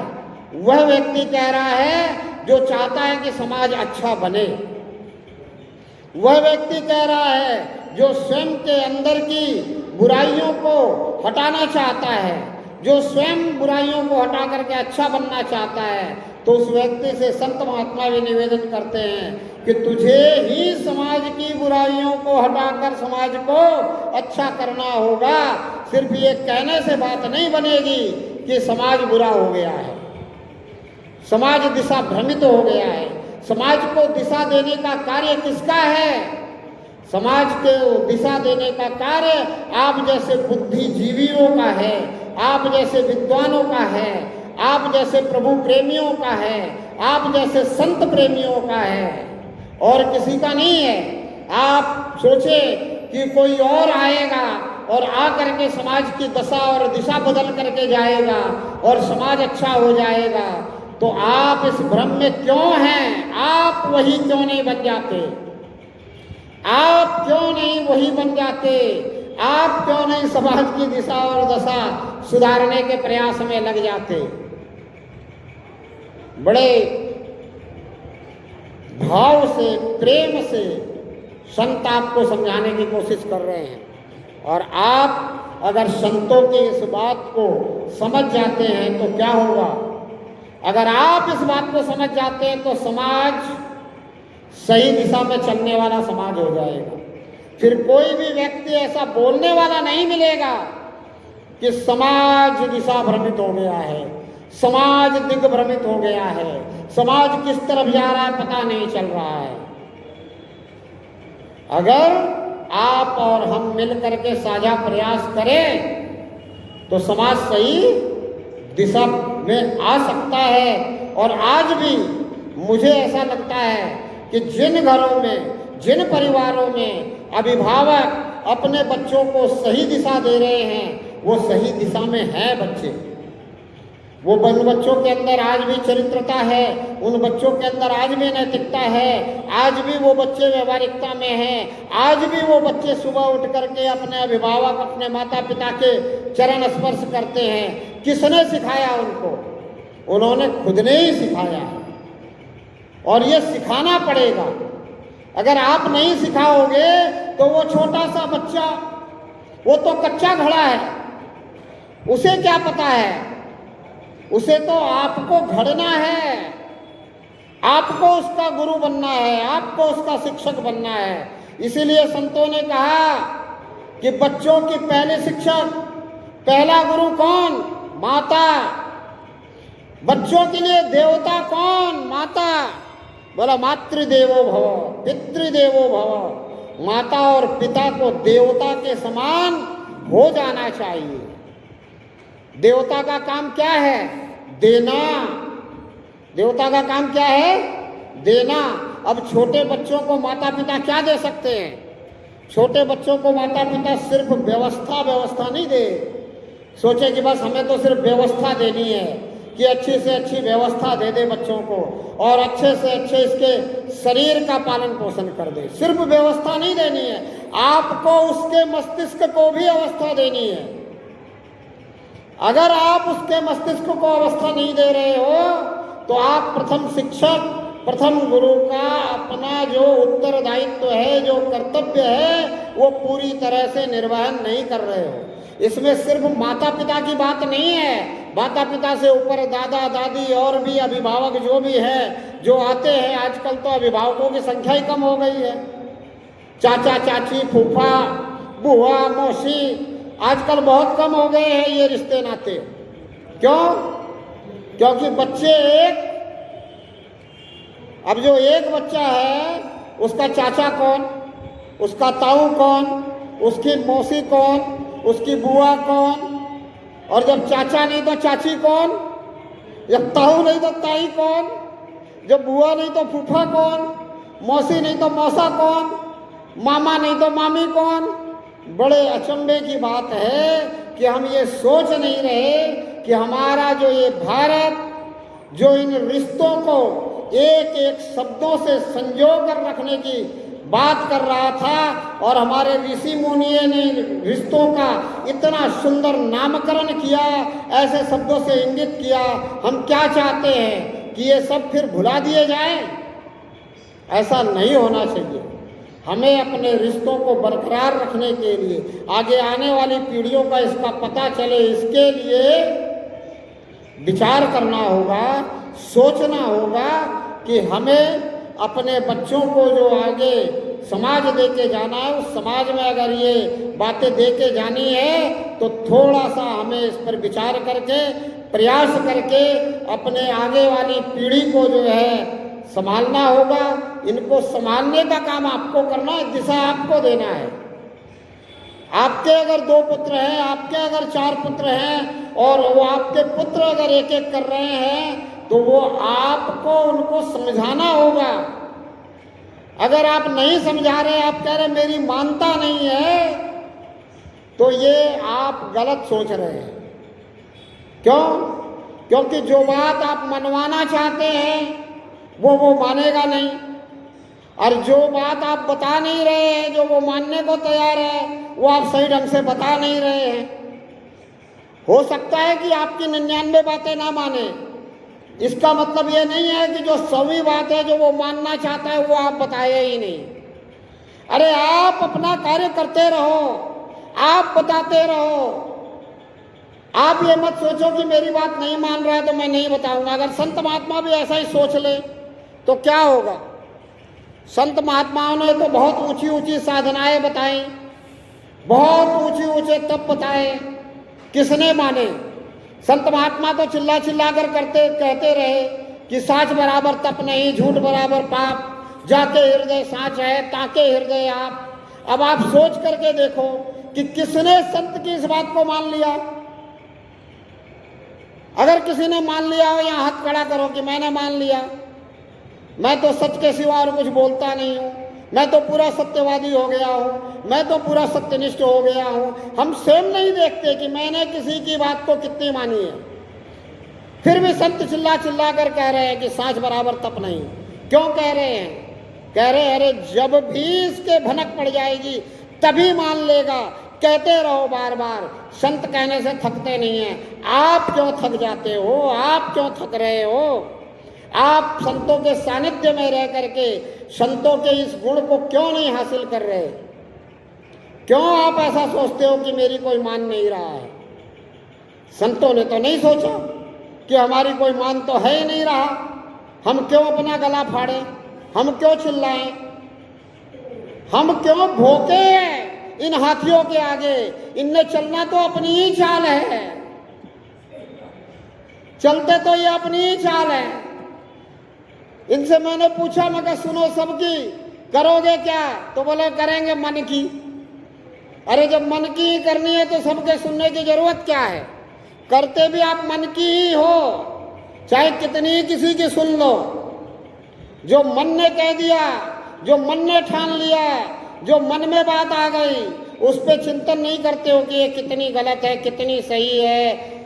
वह व्यक्ति कह रहा है जो चाहता है कि समाज अच्छा बने। वह व्यक्ति कह रहा है जो स्वयं के अंदर की बुराइयों को हटाना चाहता है, जो स्वयं बुराइयों को हटा करके अच्छा बनना चाहता है। तो उस व्यक्ति से संत महात्मा भी निवेदन करते हैं कि तुझे ही समाज की बुराइयों को हटाकर समाज को अच्छा करना होगा। सिर्फ ये कहने से बात नहीं बनेगी कि समाज बुरा हो गया है, समाज दिशा भ्रमित हो गया है। समाज को दिशा देने का कार्य किसका है? समाज को दिशा देने का कार्य आप जैसे बुद्धिजीवियों का है, आप जैसे विद्वानों का है, आप जैसे प्रभु प्रेमियों का है, आप जैसे संत प्रेमियों का है, और किसी का नहीं है। आप सोचे कि कोई और आएगा और आ करके समाज की दशा और दिशा बदल करके जाएगा और समाज अच्छा हो जाएगा, तो आप इस भ्रम में क्यों हैं? आप वही क्यों नहीं बन जाते? आप क्यों नहीं वही बन जाते? आप क्यों नहीं समाज की दिशा और दशा सुधारने के प्रयास में लग जाते? बड़े भाव से, प्रेम से संत आपको समझाने की कोशिश कर रहे हैं। और आप अगर संतों की इस बात को समझ जाते हैं तो क्या होगा? अगर आप इस बात को समझ जाते हैं तो समाज सही दिशा में चलने वाला समाज हो जाएगा। फिर कोई भी व्यक्ति ऐसा बोलने वाला नहीं मिलेगा कि समाज दिशा भ्रमित हो गया है, समाज दिग्भ्रमित हो गया है, समाज किस तरफ जा रहा है पता नहीं चल रहा है। अगर आप और हम मिल करके साझा प्रयास करें तो समाज सही दिशा में आ सकता है। और आज भी मुझे ऐसा लगता है कि जिन घरों में, जिन परिवारों में अभिभावक अपने बच्चों को सही दिशा दे रहे हैं वो सही दिशा में हैं बच्चे। वो बच्चों के अंदर आज भी चरित्रता है, उन बच्चों के अंदर आज भी नैतिकता है, आज भी वो बच्चे व्यवहारिकता में हैं, आज भी वो बच्चे सुबह उठ करके अपने अभिभावक, अपने माता पिता के चरण स्पर्श करते हैं। किसने सिखाया उनको? उन्होंने खुद ने ही सिखाया है और ये सिखाना पड़ेगा। अगर आप नहीं सिखाओगे तो वो छोटा सा बच्चा, वो तो कच्चा घड़ा है, उसे क्या पता है? उसे तो आपको घड़ना है, आपको उसका गुरु बनना है, आपको उसका शिक्षक बनना है। इसीलिए संतों ने कहा कि बच्चों की पहले शिक्षक, पहला गुरु कौन? माता। बच्चों के लिए देवता कौन? माता। बोला मातृदेवो भव, पितृदेवो भव, माता और पिता को देवता के समान हो जाना चाहिए। देवता का काम क्या है? देना। देवता का काम क्या है? देना। अब छोटे बच्चों को माता पिता क्या दे सकते हैं? छोटे बच्चों को माता पिता सिर्फ व्यवस्था नहीं दे, सोचे कि बस हमें तो सिर्फ व्यवस्था देनी है कि अच्छी से अच्छी व्यवस्था दे दे बच्चों को और अच्छे से अच्छे इसके शरीर का पालन पोषण कर दे। सिर्फ व्यवस्था नहीं देनी है, आपको उसके मस्तिष्क को भी अवस्था देनी है। अगर आप उसके मस्तिष्क को अवस्था नहीं दे रहे हो तो आप प्रथम शिक्षक, प्रथम गुरु का अपना जो उत्तरदायित्व है, जो कर्तव्य है, वो पूरी तरह से निर्वहन नहीं कर रहे हो। इसमें सिर्फ माता पिता की बात नहीं है, माता पिता से ऊपर दादा दादी और भी अभिभावक जो भी हैं, जो आते हैं। आजकल तो अभिभावकों की संख्या ही कम हो गई है। चाचा चाची, फूफा, बुआ, मौसी, आजकल बहुत कम हो गए हैं ये रिश्ते नाते। क्यों? क्योंकि बच्चे एक, अब जो एक बच्चा है उसका चाचा कौन, उसका ताऊ कौन, उसकी मौसी कौन, उसकी बुआ कौन, और जब चाचा नहीं तो चाची कौन, जब ताऊ नहीं तो ताई कौन, जब बुआ नहीं तो फूफा कौन, मौसी नहीं तो मौसा कौन, मामा नहीं तो मामी कौन। बड़े अचंभे की बात है कि हम ये सोच नहीं रहे कि हमारा जो ये भारत जो इन रिश्तों को एक एक शब्दों से संजो कर रखने की बात कर रहा था और हमारे ऋषि मुनियों ने रिश्तों का इतना सुंदर नामकरण किया, ऐसे शब्दों से इंगित किया। हम क्या चाहते हैं कि ये सब फिर भुला दिए जाएं? ऐसा नहीं होना चाहिए। हमें अपने रिश्तों को बरकरार रखने के लिए, आगे आने वाली पीढ़ियों का इसका पता चले, इसके लिए विचार करना होगा, सोचना होगा कि हमें अपने बच्चों को जो आगे समाज देके जाना है, उस समाज में अगर ये बातें देके जानी है तो थोड़ा सा हमें इस पर विचार करके, प्रयास करके अपने आगे वाली पीढ़ी को जो है संभालना होगा। इनको संभालने का काम आपको करना है, दिशा आपको देना है। आपके अगर 2 पुत्र हैं, आपके अगर 4 पुत्र हैं और वो आपके पुत्र अगर एक एक कर रहे हैं तो वो आपको उनको समझाना होगा। अगर आप नहीं समझा रहे, आप कह रहे मेरी मानता नहीं है, तो ये आप गलत सोच रहे हैं। क्यों? क्योंकि जो बात आप मनवाना चाहते हैं वो मानेगा नहीं, और जो बात आप बता नहीं रहे हैं, जो वो मानने को तैयार है, वो आप सही ढंग से बता नहीं रहे हैं। हो सकता है कि आपकी 99 बातें ना माने, इसका मतलब ये नहीं है कि जो 100वीं बात है जो वो मानना चाहता है वो आप बताए ही नहीं। अरे आप अपना कार्य करते रहो, आप बताते रहो। आप ये मत सोचो कि मेरी बात नहीं मान रहा है तो मैं नहीं बताऊंगा। अगर संत महात्मा भी ऐसा ही सोच ले तो क्या होगा? संत महात्माओं ने तो बहुत ऊंची ऊंची साधनाएं बताई, बहुत ऊंचे ऊंचे तप बताए, किसने माने? संत महात्मा तो चिल्ला चिल्ला कर कहते रहे कि साच बराबर तप नहीं, झूठ बराबर पाप, जाके हृदय साच है, ताके हृदय आप। अब आप सोच करके देखो कि किसने संत की इस बात को मान लिया। अगर किसी ने मान लिया हो, यहाँ हाथ खड़ा करो कि मैंने मान लिया, मैं तो सच के सिवा और कुछ बोलता नहीं हूँ, मैं तो पूरा सत्यवादी हो गया हूँ, मैं तो पूरा सत्यनिष्ठ हो गया हूँ। हम स्वयं नहीं देखते कि मैंने किसी की बात को कितनी मानी है, फिर भी संत चिल्ला चिल्ला कर कह रहे हैं कि सांच बराबर तप नहीं। क्यों कह रहे हैं? कह रहे हैं अरे जब भी इसके भनक पड़ जाएगी तभी मान लेगा। कहते रहो बार बार, संत कहने से थकते नहीं हैं। आप क्यों थक जाते हो? आप क्यों थक रहे हो? आप संतों के सानिध्य में रह करके संतों के इस गुण को क्यों नहीं हासिल कर रहे? क्यों आप ऐसा सोचते हो कि मेरी कोई मान नहीं रहा है? संतों ने तो नहीं सोचा कि हमारी कोई मान तो है ही नहीं रहा, हम क्यों अपना गला फाड़े, हम क्यों चिल्लाएं, हम क्यों भोंके इन हाथियों के आगे? इनने चलना तो अपनी ही चाल है, चलते तो ये अपनी ही चाल है। इनसे मैंने पूछा, मैं कहा सुनो सबकी, करोगे क्या? तो बोले करेंगे मन की। अरे जब मन की ही करनी है तो सबके सुनने की जरूरत क्या है? करते भी आप मन की ही हो, चाहे कितनी किसी की सुन लो। जो मन ने कह दिया, जो मन ने ठान लिया, जो मन में बात आ गई, उस पर चिंतन नहीं करते हो कि ये कितनी गलत है, कितनी सही है,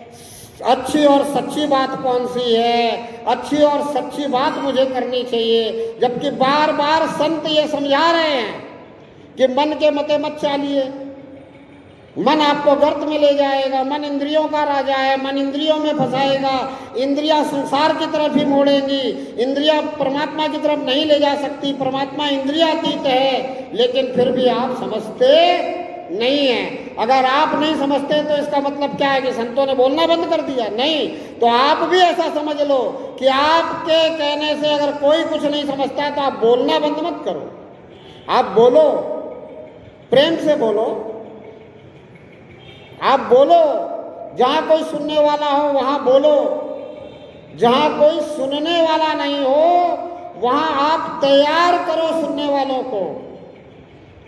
अच्छी और सच्ची बात कौन सी है, अच्छी और सच्ची बात मुझे करनी चाहिए। जबकि बार बार संत ये समझा रहे हैं कि मन के मते मत चालिए, मन आपको गर्त में ले जाएगा, मन इंद्रियों का राजा है, मन इंद्रियों में फंसाएगा, इंद्रियां संसार की तरफ ही मोड़ेंगी, इंद्रियां परमात्मा की तरफ नहीं ले जा सकती, परमात्मा इंद्रियातीत है। लेकिन फिर भी आप समझते नहीं है। अगर आप नहीं समझते तो इसका मतलब क्या है कि संतों ने बोलना बंद कर दिया? नहीं। तो आप भी ऐसा समझ लो कि आपके कहने से अगर कोई कुछ नहीं समझता तो आप बोलना बंद मत करो। आप बोलो, प्रेम से बोलो, आप बोलो। जहां कोई सुनने वाला हो वहां बोलो, जहां कोई सुनने वाला नहीं हो वहां आप तैयार करो सुनने वालों को।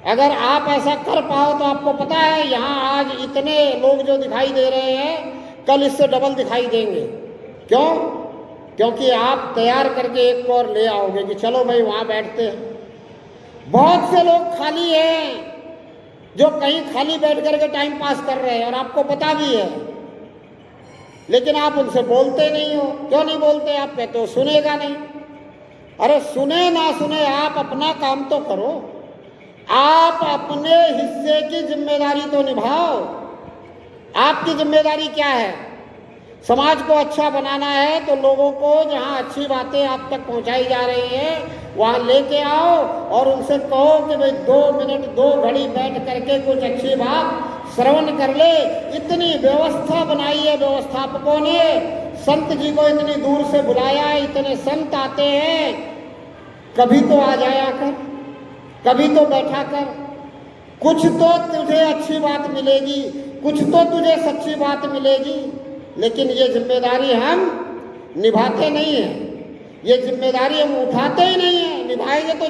अगर आप ऐसा कर पाओ तो आपको पता है यहाँ आज इतने लोग जो दिखाई दे रहे हैं कल इससे डबल दिखाई देंगे। क्यों? क्योंकि आप तैयार करके एक और ले आओगे कि चलो भाई वहां बैठते हैं। बहुत से लोग खाली हैं जो कहीं खाली बैठ करके टाइम पास कर रहे हैं और आपको पता भी है, लेकिन आप उनसे बोलते नहीं हो। क्यों नहीं बोलते? आप कहते हो सुनेगा नहीं। अरे सुने ना सुने, आप अपना काम तो करो, आप अपने हिस्से की जिम्मेदारी तो निभाओ। आपकी जिम्मेदारी क्या है? समाज को अच्छा बनाना है तो लोगों को जहां अच्छी बातें आप तक पहुंचाई जा रही हैं वहां लेके आओ और उनसे कहो कि भाई 2 मिनट 2 घड़ी बैठ करके कुछ अच्छी बात श्रवण कर ले। इतनी व्यवस्था बनाई है व्यवस्थापकों ने, संत जी को इतनी दूर से बुलाया, इतने संत आते हैं, कभी तो आ जाया कर, कभी तो बैठा कर, कुछ तो तुझे अच्छी बात मिलेगी, कुछ तो तुझे सच्ची बात मिलेगी। लेकिन ये जिम्मेदारी हम निभाते नहीं हैं, ये जिम्मेदारी हम उठाते ही नहीं हैं। निभाएंगे तो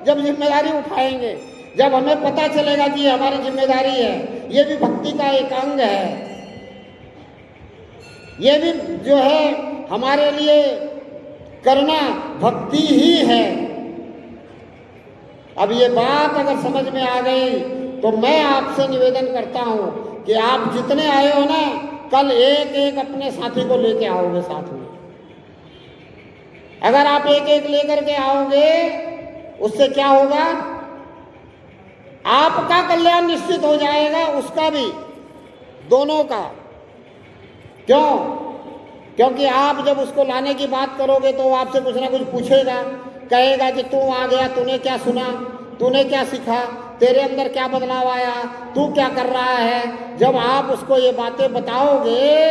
जब जिम्मेदारी उठाएंगे, जब हमें पता चलेगा कि ये हमारी जिम्मेदारी है, ये भी भक्ति का एक अंग है, ये भी जो है हमारे लिए करना भक्ति ही है। अब ये बात अगर समझ में आ गई तो मैं आपसे निवेदन करता हूं कि आप जितने आए हो ना, कल एक एक अपने साथी को लेके आओगे साथ में। अगर आप एक एक लेकर के आओगे उससे क्या होगा? आपका कल्याण निश्चित हो जाएगा, उसका भी, दोनों का। क्यों? क्योंकि आप जब उसको लाने की बात करोगे तो वो आपसे कुछ ना कुछ पूछेगा, कहेगा कि तू आ गया, तूने क्या सुना, तूने क्या सीखा, तेरे अंदर क्या बदलाव आया, तू क्या कर रहा है। जब आप उसको ये बातें बताओगे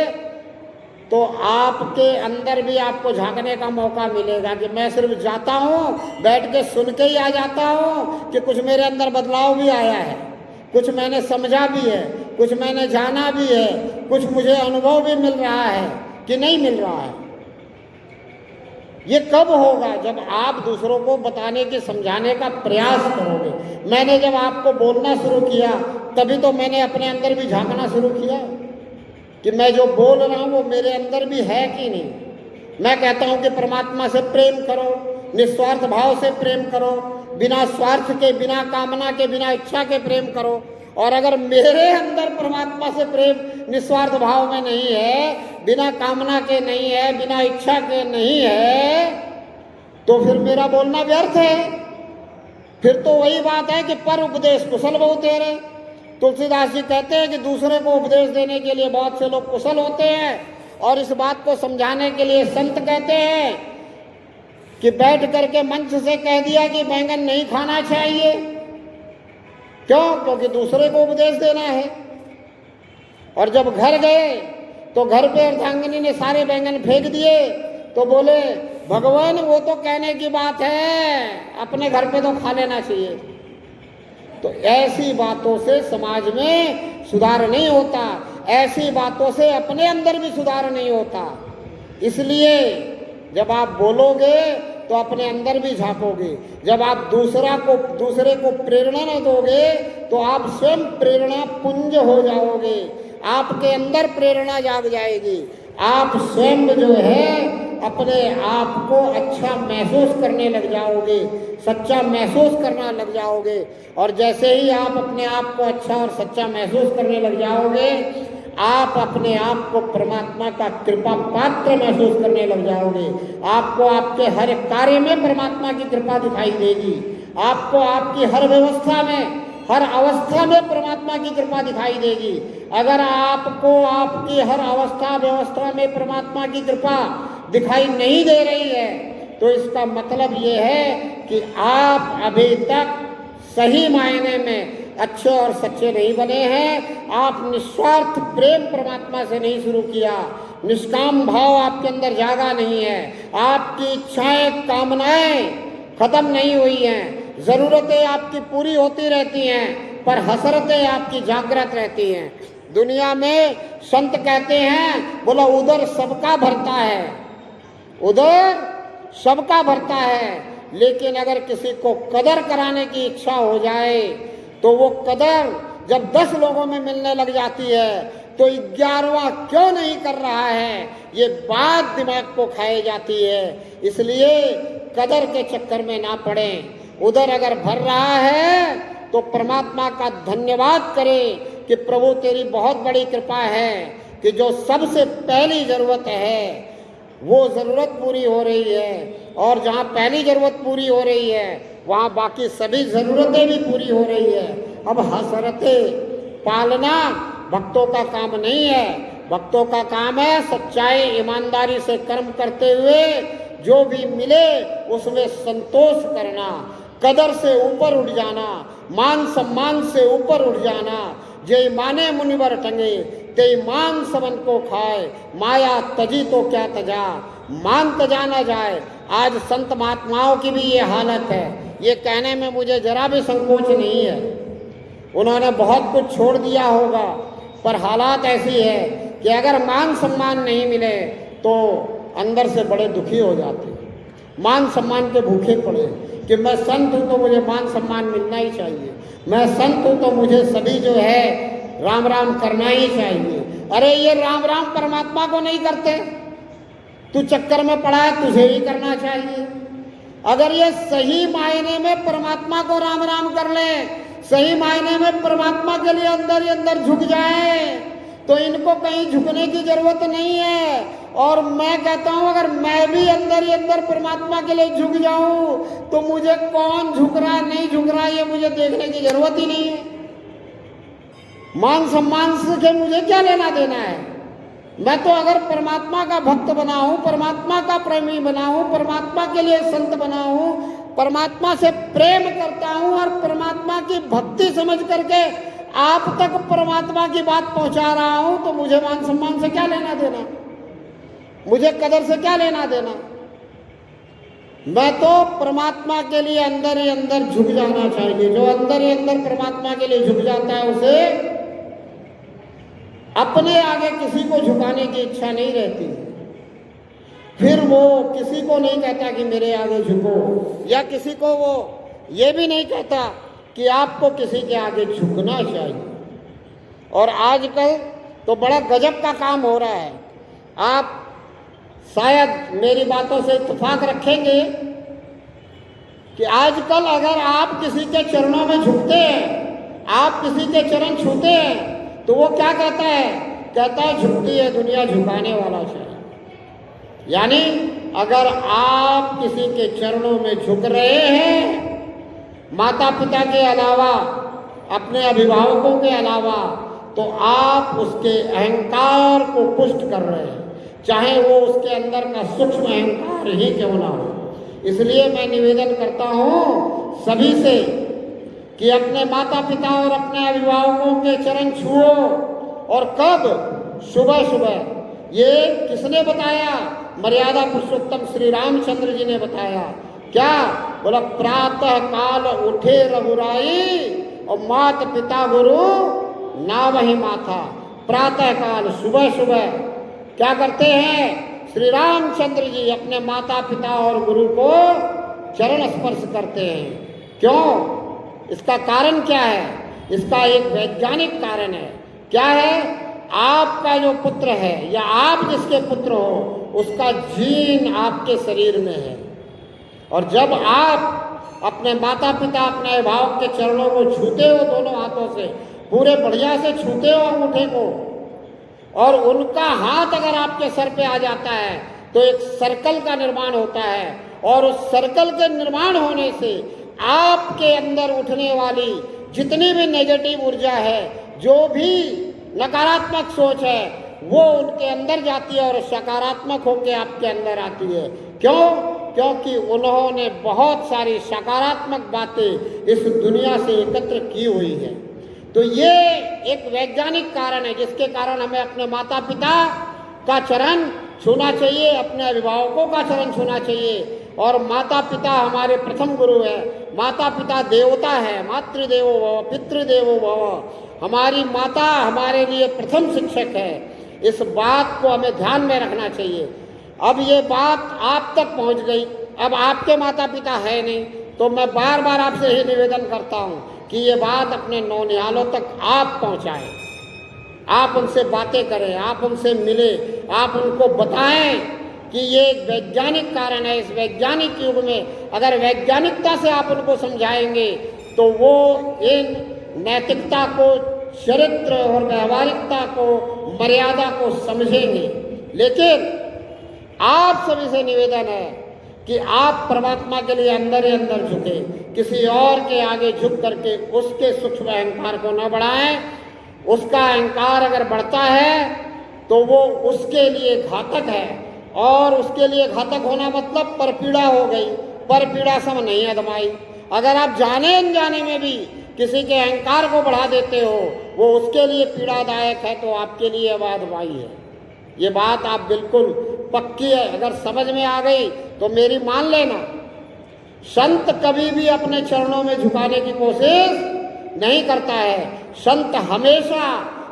तो आपके अंदर भी आपको झांकने का मौका मिलेगा कि मैं सिर्फ जाता हूँ, बैठ के सुन के ही आ जाता हूँ कि कुछ मेरे अंदर बदलाव भी आया है, कुछ मैंने समझा भी है, कुछ मैंने जाना भी है, कुछ मुझे अनुभव भी मिल रहा है कि नहीं मिल रहा है। ये कब होगा? जब आप दूसरों को बताने के समझाने का प्रयास करोगे। मैंने जब आपको बोलना शुरू किया तभी तो मैंने अपने अंदर भी झांकना शुरू किया कि मैं जो बोल रहा हूँ वो मेरे अंदर भी है कि नहीं। मैं कहता हूँ कि परमात्मा से प्रेम करो, निस्वार्थ भाव से प्रेम करो, बिना स्वार्थ के, बिना कामना के, बिना इच्छा के प्रेम करो। और अगर मेरे अंदर परमात्मा से प्रेम निस्वार्थ भाव में नहीं है, बिना कामना के नहीं है, बिना इच्छा के नहीं है, तो फिर मेरा बोलना व्यर्थ है। फिर तो वही बात है कि पर उपदेश कुशल बहु तेरे। तुलसीदास जी कहते हैं कि दूसरे को उपदेश देने के लिए बहुत से लोग कुशल होते हैं और इस बात को समझाने के लिए संत कहते हैं कि बैठ करके मंच से कह दिया कि बैंगन नहीं खाना चाहिए। क्यों? क्योंकि दूसरे को उपदेश देना है। और जब घर गए तो घर पे अर्धांगिनी ने सारे बैंगन फेंक दिए तो बोले भगवान वो तो कहने की बात है, अपने घर पे तो खा लेना चाहिए। तो ऐसी बातों से समाज में सुधार नहीं होता, ऐसी बातों से अपने अंदर भी सुधार नहीं होता। इसलिए जब आप बोलोगे तो अपने अंदर भी झांकोगे। जब आप दूसरे को प्रेरणा न दोगे तो आप स्वयं प्रेरणा पुंज हो जाओगे। आपके अंदर प्रेरणा जाग जाएगी। आप स्वयं जो है अपने आप को अच्छा महसूस करने लग जाओगे, सच्चा महसूस करना लग जाओगे। और जैसे ही आप अपने आप को अच्छा और सच्चा महसूस करने लग जाओगे, आप अपने आप को परमात्मा का कृपा पात्र महसूस करने लग जाओगे। आपको आपके हर कार्य में परमात्मा की कृपा दिखाई देगी। आपको आपकी हर व्यवस्था में, हर अवस्था में परमात्मा की कृपा दिखाई देगी। अगर आपको आपकी हर अवस्था व्यवस्था में परमात्मा की कृपा दिखाई नहीं दे रही है तो इसका मतलब ये है कि आप अभी तक सही मायने में अच्छे और सच्चे नहीं बने हैं। आप निस्वार्थ प्रेम परमात्मा से नहीं शुरू किया, निष्काम भाव आपके अंदर जागा नहीं है। आपकी इच्छाएं कामनाएं खत्म नहीं हुई हैं। जरूरतें आपकी पूरी होती रहती हैं पर हसरतें आपकी जागृत रहती हैं। दुनिया में संत कहते हैं, बोला उधर सबका भरता है, उधर सबका भरता है। लेकिन अगर किसी को कदर कराने की इच्छा हो जाए तो वो कदर जब 10 लोगों में मिलने लग जाती है तो 11वां क्यों नहीं कर रहा है, ये बात दिमाग को खाई जाती है। इसलिए कदर के चक्कर में ना पड़ें। उधर अगर भर रहा है तो परमात्मा का धन्यवाद करें कि प्रभु तेरी बहुत बड़ी कृपा है कि जो सबसे पहली जरूरत है वो ज़रूरत पूरी हो रही है, और जहाँ पहली ज़रूरत पूरी हो रही है वहाँ बाकी सभी ज़रूरतें भी पूरी हो रही है। अब हसरतें पालना भक्तों का काम नहीं है। भक्तों का काम है सच्चाई ईमानदारी से कर्म करते हुए जो भी मिले उसमें संतोष करना, कदर से ऊपर उठ जाना, मान सम्मान से ऊपर उठ जाना। जय माने मुनिवर टंगे ते मान सबन को खाए, माया तजी तो क्या तजा, मान तजा ना जाए। आज संत महात्माओं की भी ये हालत है। ये कहने में मुझे जरा भी संकोच नहीं है। उन्होंने बहुत कुछ छोड़ दिया होगा पर हालात ऐसी है कि अगर मान सम्मान नहीं मिले तो अंदर से बड़े दुखी हो जाते। मान सम्मान के भूखे पड़े कि मैं संत हूँ तो मुझे मान सम्मान मिलना ही चाहिए, मैं संत हूँ तो मुझे सभी जो है राम राम करना ही चाहिए। अरे ये राम राम परमात्मा को नहीं करते, तू चक्कर में पड़ा है, तुझे ही करना चाहिए। अगर ये सही मायने में परमात्मा को राम राम कर ले, सही मायने में परमात्मा के लिए अंदर ही अंदर झुक जाए तो इनको कहीं झुकने की जरूरत नहीं है। और मैं कहता हूं अगर मैं भी अंदर ही अंदर परमात्मा के लिए झुक जाऊं तो मुझे कौन झुक रहा है नहीं झुक रहा है ये मुझे देखने की जरूरत ही नहीं है। मान सम्मान से मुझे क्या लेना देना है। मैं तो अगर परमात्मा का भक्त बना हूं, परमात्मा का प्रेमी बना हूं, परमात्मा के लिए संत बना हूं, परमात्मा से प्रेम करता हूं और परमात्मा की भक्ति समझ करके आप तक परमात्मा की बात पहुंचा रहा हूं तो मुझे मान सम्मान से क्या लेना देना, मुझे कदर से क्या लेना देना। मैं तो परमात्मा के लिए अंदर ही अंदर झुक जाना चाहिए। जो अंदर ही अंदर परमात्मा के लिए झुक जाता है उसे अपने आगे किसी को झुकाने की इच्छा नहीं रहती। फिर वो किसी को नहीं कहता कि मेरे आगे झुको, या किसी को वो ये भी नहीं कहता कि आपको किसी के आगे झुकना चाहिए। और आजकल तो बड़ा गजब का काम हो रहा है। आप शायद मेरी बातों से इत्तेफाक रखेंगे कि आजकल अगर आप किसी के चरणों में झुकते हैं, आप किसी के चरण छूते हैं तो वो क्या कहता है, कहता है झुकती है दुनिया झुकाने वाला चाहिए। यानी अगर आप किसी के चरणों में झुक रहे हैं, माता पिता के अलावा, अपने अभिभावकों के अलावा, तो आप उसके अहंकार को पुष्ट कर रहे हैं, चाहे वो उसके अंदर का सूक्ष्म अहंकार ही क्यों ना हो। इसलिए मैं निवेदन करता हूँ सभी से कि अपने माता पिता और अपने अभिभावकों के चरण छुओ। और कब? सुबह सुबह। ये किसने बताया? मर्यादा पुरुषोत्तम श्री रामचंद्र जी ने बताया। क्या बोला? प्रातः काल उठे रघुराई और मात पिता गुरु ना वही माथा। प्रातः काल सुबह सुबह क्या करते हैं? श्री रामचंद्र जी अपने माता पिता और गुरु को चरण स्पर्श करते हैं। क्यों? इसका कारण क्या है? इसका एक वैज्ञानिक कारण है। क्या है? आपका जो पुत्र है या आप जिसके पुत्र हो उसका जीन आपके शरीर में है, और जब आप अपने माता पिता अपने अभिभावक के चरणों को छूते हो, दोनों हाथों से पूरे बढ़िया से छूते हो अंगूठे को, और उनका हाथ अगर आपके सर पे आ जाता है तो एक सर्कल का निर्माण होता है, और उस सर्कल के निर्माण होने से आपके अंदर उठने वाली जितनी भी नेगेटिव ऊर्जा है, जो भी नकारात्मक सोच है, वो उनके अंदर जाती है और सकारात्मक होकर आपके अंदर आती है। क्यों? क्योंकि उन्होंने बहुत सारी सकारात्मक बातें इस दुनिया से एकत्र की हुई है। तो ये एक वैज्ञानिक कारण है जिसके कारण हमें अपने माता पिता का चरण छूना चाहिए, अपने अभिभावकों का चरण छूना चाहिए। और माता पिता हमारे प्रथम गुरु है। माता पिता देवता है, मातृदेवो भव पितृदेवो भव। हमारी माता हमारे लिए प्रथम शिक्षक है। इस बात को हमें ध्यान में रखना चाहिए। अब ये बात आप तक पहुंच गई, अब आपके माता पिता है नहीं, तो मैं बार बार आपसे ही निवेदन करता हूँ कि ये बात अपने नौनिहालों तक आप पहुँचाएं। आप उनसे बातें करें, आप उनसे मिले, आप उनको बताएं कि ये एक वैज्ञानिक कारण है। इस वैज्ञानिक युग में अगर वैज्ञानिकता से आप उनको समझाएंगे तो वो इन नैतिकता को, चरित्र और व्यवहारिकता को, मर्यादा को समझेंगे। लेकिन आप सभी से निवेदन है कि आप परमात्मा के लिए अंदर ही अंदर झुके, किसी और के आगे झुक करके उसके सूक्ष्म अहंकार को न बढ़ाएं। उसका अहंकार अगर बढ़ता है तो वो उसके लिए घातक है, और उसके लिए घातक होना मतलब परपीड़ा हो गई। परपीड़ा सम नहीं अदमाई। अगर आप जाने अनजाने में भी किसी के अहंकार को बढ़ा देते हो, वो उसके लिए पीड़ादायक है, तो आपके लिए अदमाई है। ये बात आप बिल्कुल पक्की है, अगर समझ में आ गई तो मेरी मान लेना। संत कभी भी अपने चरणों में झुकाने की कोशिश नहीं करता है। संत हमेशा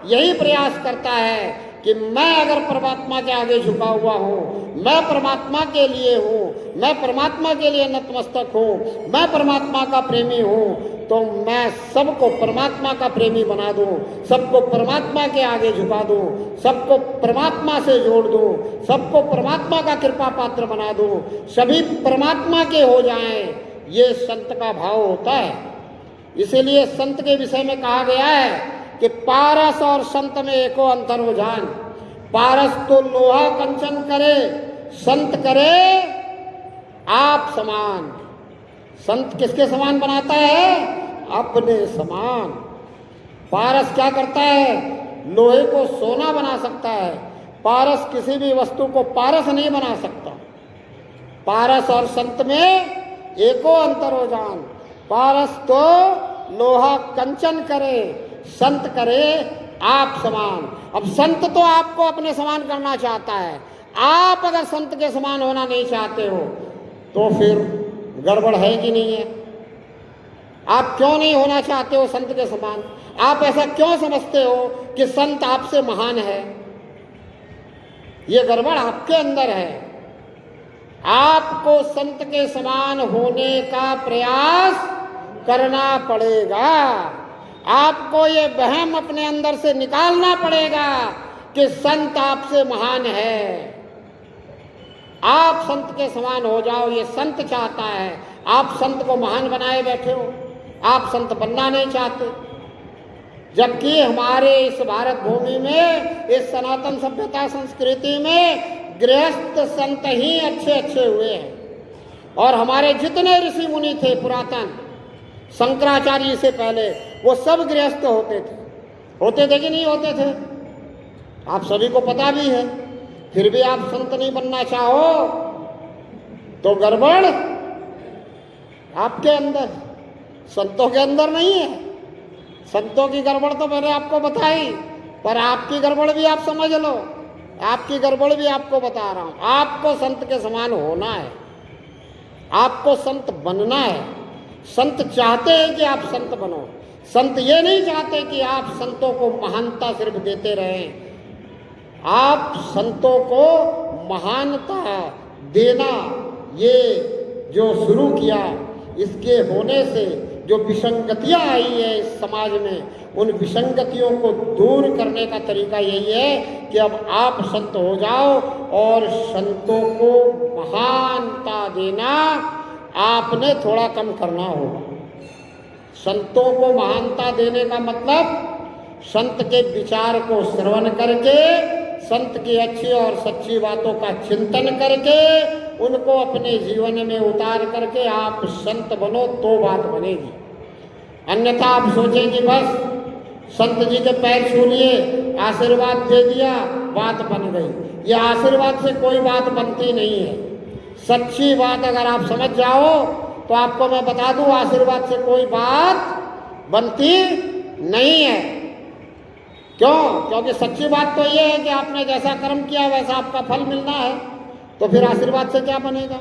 यही प्रयास करता है कि मैं अगर परमात्मा के आगे झुका हुआ हूँ, मैं परमात्मा के लिए हूँ, मैं परमात्मा के लिए नतमस्तक हूँ, मैं परमात्मा का प्रेमी हूँ, तो मैं सबको परमात्मा का प्रेमी बना दूँ, सबको परमात्मा के आगे झुका दूँ, सबको परमात्मा से जोड़ दूँ, सबको परमात्मा का कृपा पात्र बना दूँ, सभी परमात्मा के हो जाएं। ये संत का भाव होता है। इसीलिए संत के विषय में कहा गया है कि पारस और संत में एको अंतर हो जान। पारस तो लोहा कंचन करे, संत करे आप समान। संत किसके समान बनाता है? अपने समान। पारस क्या करता है? लोहे को सोना बना सकता है। पारस किसी भी वस्तु को पारस नहीं बना सकता। पारस और संत में एको अंतर हो जान। पारस तो लोहा कंचन करे, संत करे आप समान। अब संत तो आपको अपने समान करना चाहता है। आप अगर संत के समान होना नहीं चाहते हो तो फिर गड़बड़ है कि नहीं है? आप क्यों नहीं होना चाहते हो संत के समान? आप ऐसा क्यों समझते हो कि संत आपसे महान है? ये गड़बड़ आपके अंदर है। आपको संत के समान होने का प्रयास करना पड़ेगा। आपको ये वहम अपने अंदर से निकालना पड़ेगा कि संत आपसे महान है। आप संत के समान हो जाओ, ये संत चाहता है। आप संत को महान बनाए बैठे हो, आप संत बनना नहीं चाहते। जबकि हमारे इस भारत भूमि में, इस सनातन सभ्यता संस्कृति में गृहस्थ संत ही अच्छे अच्छे हुए हैं। और हमारे जितने ऋषि मुनि थे पुरातन, शंकराचार्य से पहले, वो सब गृहस्थ होते थे कि नहीं होते थे? आप सभी को पता भी है। फिर भी आप संत नहीं बनना चाहो तो गड़बड़ आपके अंदर, संतों के अंदर नहीं है। संतों की गड़बड़ तो मैंने आपको बताई, पर आपकी गड़बड़ भी आप समझ लो। आपकी गड़बड़ भी आपको बता रहा हूं। आपको संत के समान होना है, आपको संत बनना है। संत चाहते हैं कि आप संत बनो। संत ये नहीं चाहते कि आप संतों को महानता सिर्फ देते रहें। आप संतों को महानता देना, ये जो शुरू किया, इसके होने से जो विसंगतियाँ आई है इस समाज में, उन विसंगतियों को दूर करने का तरीका यही है कि अब आप संत हो जाओ और संतों को महानता देना आपने थोड़ा कम करना होगा। संतों को महानता देने का मतलब संत के विचार को श्रवण करके, संत की अच्छी और सच्ची बातों का चिंतन करके, उनको अपने जीवन में उतार करके आप संत बनो तो बात बनेगी। अन्यथा आप सोचें कि बस संत जी के पैर छू लिए, आशीर्वाद दे दिया, बात बन गई। ये आशीर्वाद से कोई बात बनती नहीं है। सच्ची बात अगर आप समझ जाओ तो आपको मैं बता दूं, आशीर्वाद से कोई बात बनती नहीं है। क्यों? क्योंकि सच्ची बात तो ये है कि आपने जैसा कर्म किया वैसा आपका फल मिलना है, तो फिर आशीर्वाद से क्या बनेगा?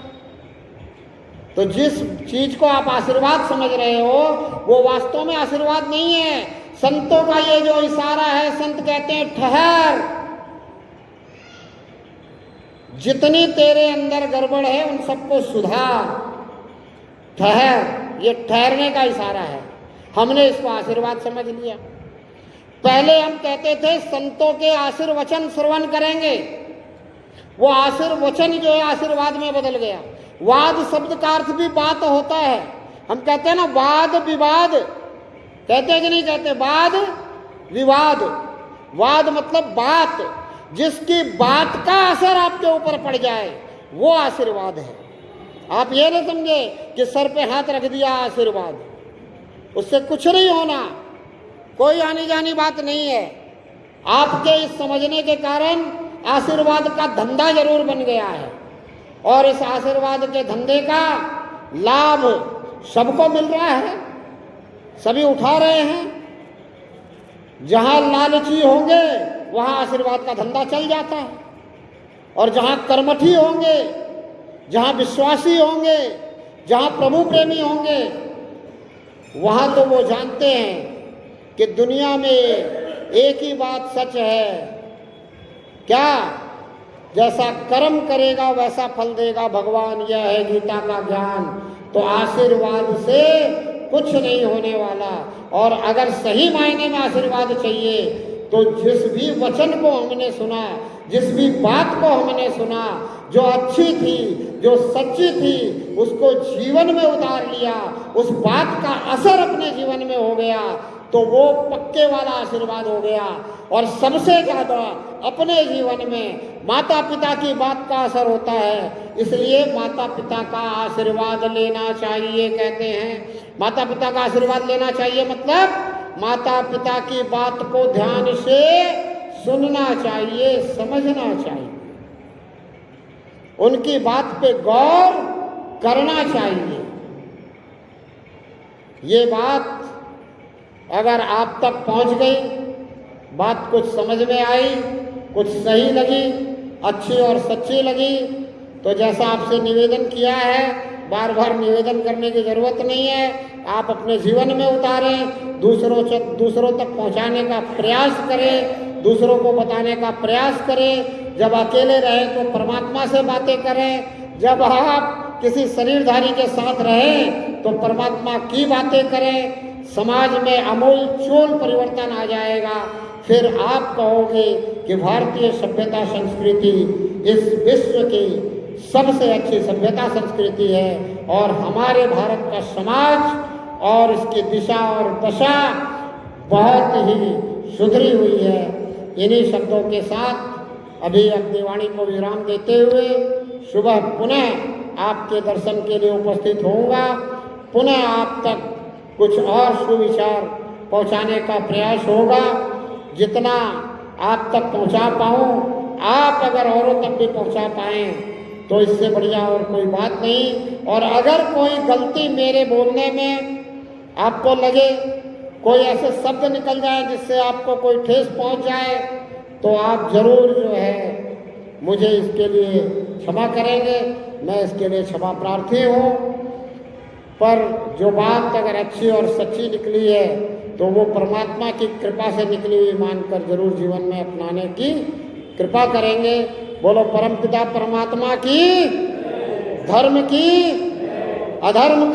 तो जिस चीज को आप आशीर्वाद समझ रहे हो वो वास्तव में आशीर्वाद नहीं है। संतों का ये जो इशारा है, संत कहते हैं ठहर, जितनी तेरे अंदर गड़बड़ है उन सबको सुधार, ठहर। ये ठहरने का इशारा है। हमने इसको आशीर्वाद समझ लिया। पहले हम कहते थे संतों के आशीर्वचन श्रवण करेंगे, वो आशीर्वचन जो है आशीर्वाद में बदल गया। वाद शब्द का अर्थ भी बात होता है। हम कहते हैं ना वाद विवाद, कहते हैं कि नहीं कहते? वाद विवाद, वाद मतलब बात, जिसकी बात का असर आपके ऊपर पड़ जाए वो आशीर्वाद है। आप ये नहीं समझे कि सर पे हाथ रख दिया आशीर्वाद, उससे कुछ नहीं होना, कोई आनी जानी बात नहीं है। आपके इस समझने के कारण आशीर्वाद का धंधा जरूर बन गया है, और इस आशीर्वाद के धंधे का लाभ सबको मिल रहा है, सभी उठा रहे हैं। जहां लालची होंगे वहां आशीर्वाद का धंधा चल जाता है, और जहां कर्मठी होंगे, जहां विश्वासी होंगे, जहां प्रभु प्रेमी होंगे, वहां तो वो जानते हैं कि दुनिया में एक ही बात सच है। क्या? जैसा कर्म करेगा वैसा फल देगा भगवान, यह है गीता का ज्ञान। तो आशीर्वाद से कुछ नहीं होने वाला। और अगर सही मायने में आशीर्वाद चाहिए तो जिस भी वचन को हमने सुना, जिस भी बात को हमने सुना, जो अच्छी थी, जो सच्ची थी, उसको जीवन में उतार लिया, उस बात का असर अपने जीवन में हो गया, तो वो पक्के वाला आशीर्वाद हो गया। और सबसे ज़्यादा अपने जीवन में माता पिता की बात का असर होता है। इसलिए माता पिता का आशीर्वाद लेना चाहिए। कहते हैं माता पिता का आशीर्वाद लेना चाहिए मतलब माता पिता की बात को ध्यान से सुनना चाहिए, समझना चाहिए, उनकी बात पे गौर करना चाहिए। ये बात अगर आप तक पहुंच गई, बात कुछ समझ में आई, कुछ सही लगी, अच्छी और सच्ची लगी, तो जैसा आपसे निवेदन किया है, बार बार निवेदन करने की ज़रूरत नहीं है। आप अपने जीवन में उतारें, दूसरों तक पहुंचाने का प्रयास करें, दूसरों को बताने का प्रयास करें। जब अकेले रहें तो परमात्मा से बातें करें, जब आप किसी शरीरधारी के साथ रहें तो परमात्मा की बातें करें। समाज में आमूल चूल परिवर्तन आ जाएगा। फिर आप कहोगे कि भारतीय सभ्यता संस्कृति इस विश्व की सबसे अच्छी सभ्यता संस्कृति है, और हमारे भारत का समाज और इसकी दिशा और दशा बहुत ही सुधरी हुई है। इन्हीं शब्दों के साथ अभी अपनी वाणी को विराम देते हुए सुबह पुनः आपके दर्शन के लिए उपस्थित होऊंगा। पुनः आप तक कुछ और सुविचार पहुंचाने का प्रयास होगा। जितना आप तक पहुंचा पाऊँ, आप अगर औरों तक भी पहुंचा पाएँ तो इससे बढ़िया और कोई बात नहीं। और अगर कोई गलती मेरे बोलने में आपको लगे, कोई ऐसे शब्द निकल जाए जिससे आपको कोई ठेस पहुंच जाए, तो आप ज़रूर जो है मुझे इसके लिए क्षमा करेंगे। मैं इसके लिए क्षमा प्रार्थी हूँ। पर जो बात अगर अच्छी और सच्ची निकली है तो वो परमात्मा की कृपा से निकली हुई मानकर जरूर जीवन में अपनाने की कृपा करेंगे। बोलो परमपिता परमात्मा की, धर्म की, अधर्म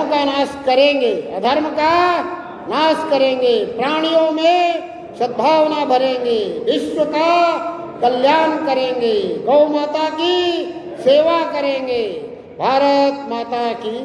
का नाश करेंगे, अधर्म का नाश करेंगे, प्राणियों में सद्भावना भरेंगे, विश्व का कल्याण करेंगे, गौ माता की सेवा करेंगे। भारत माता की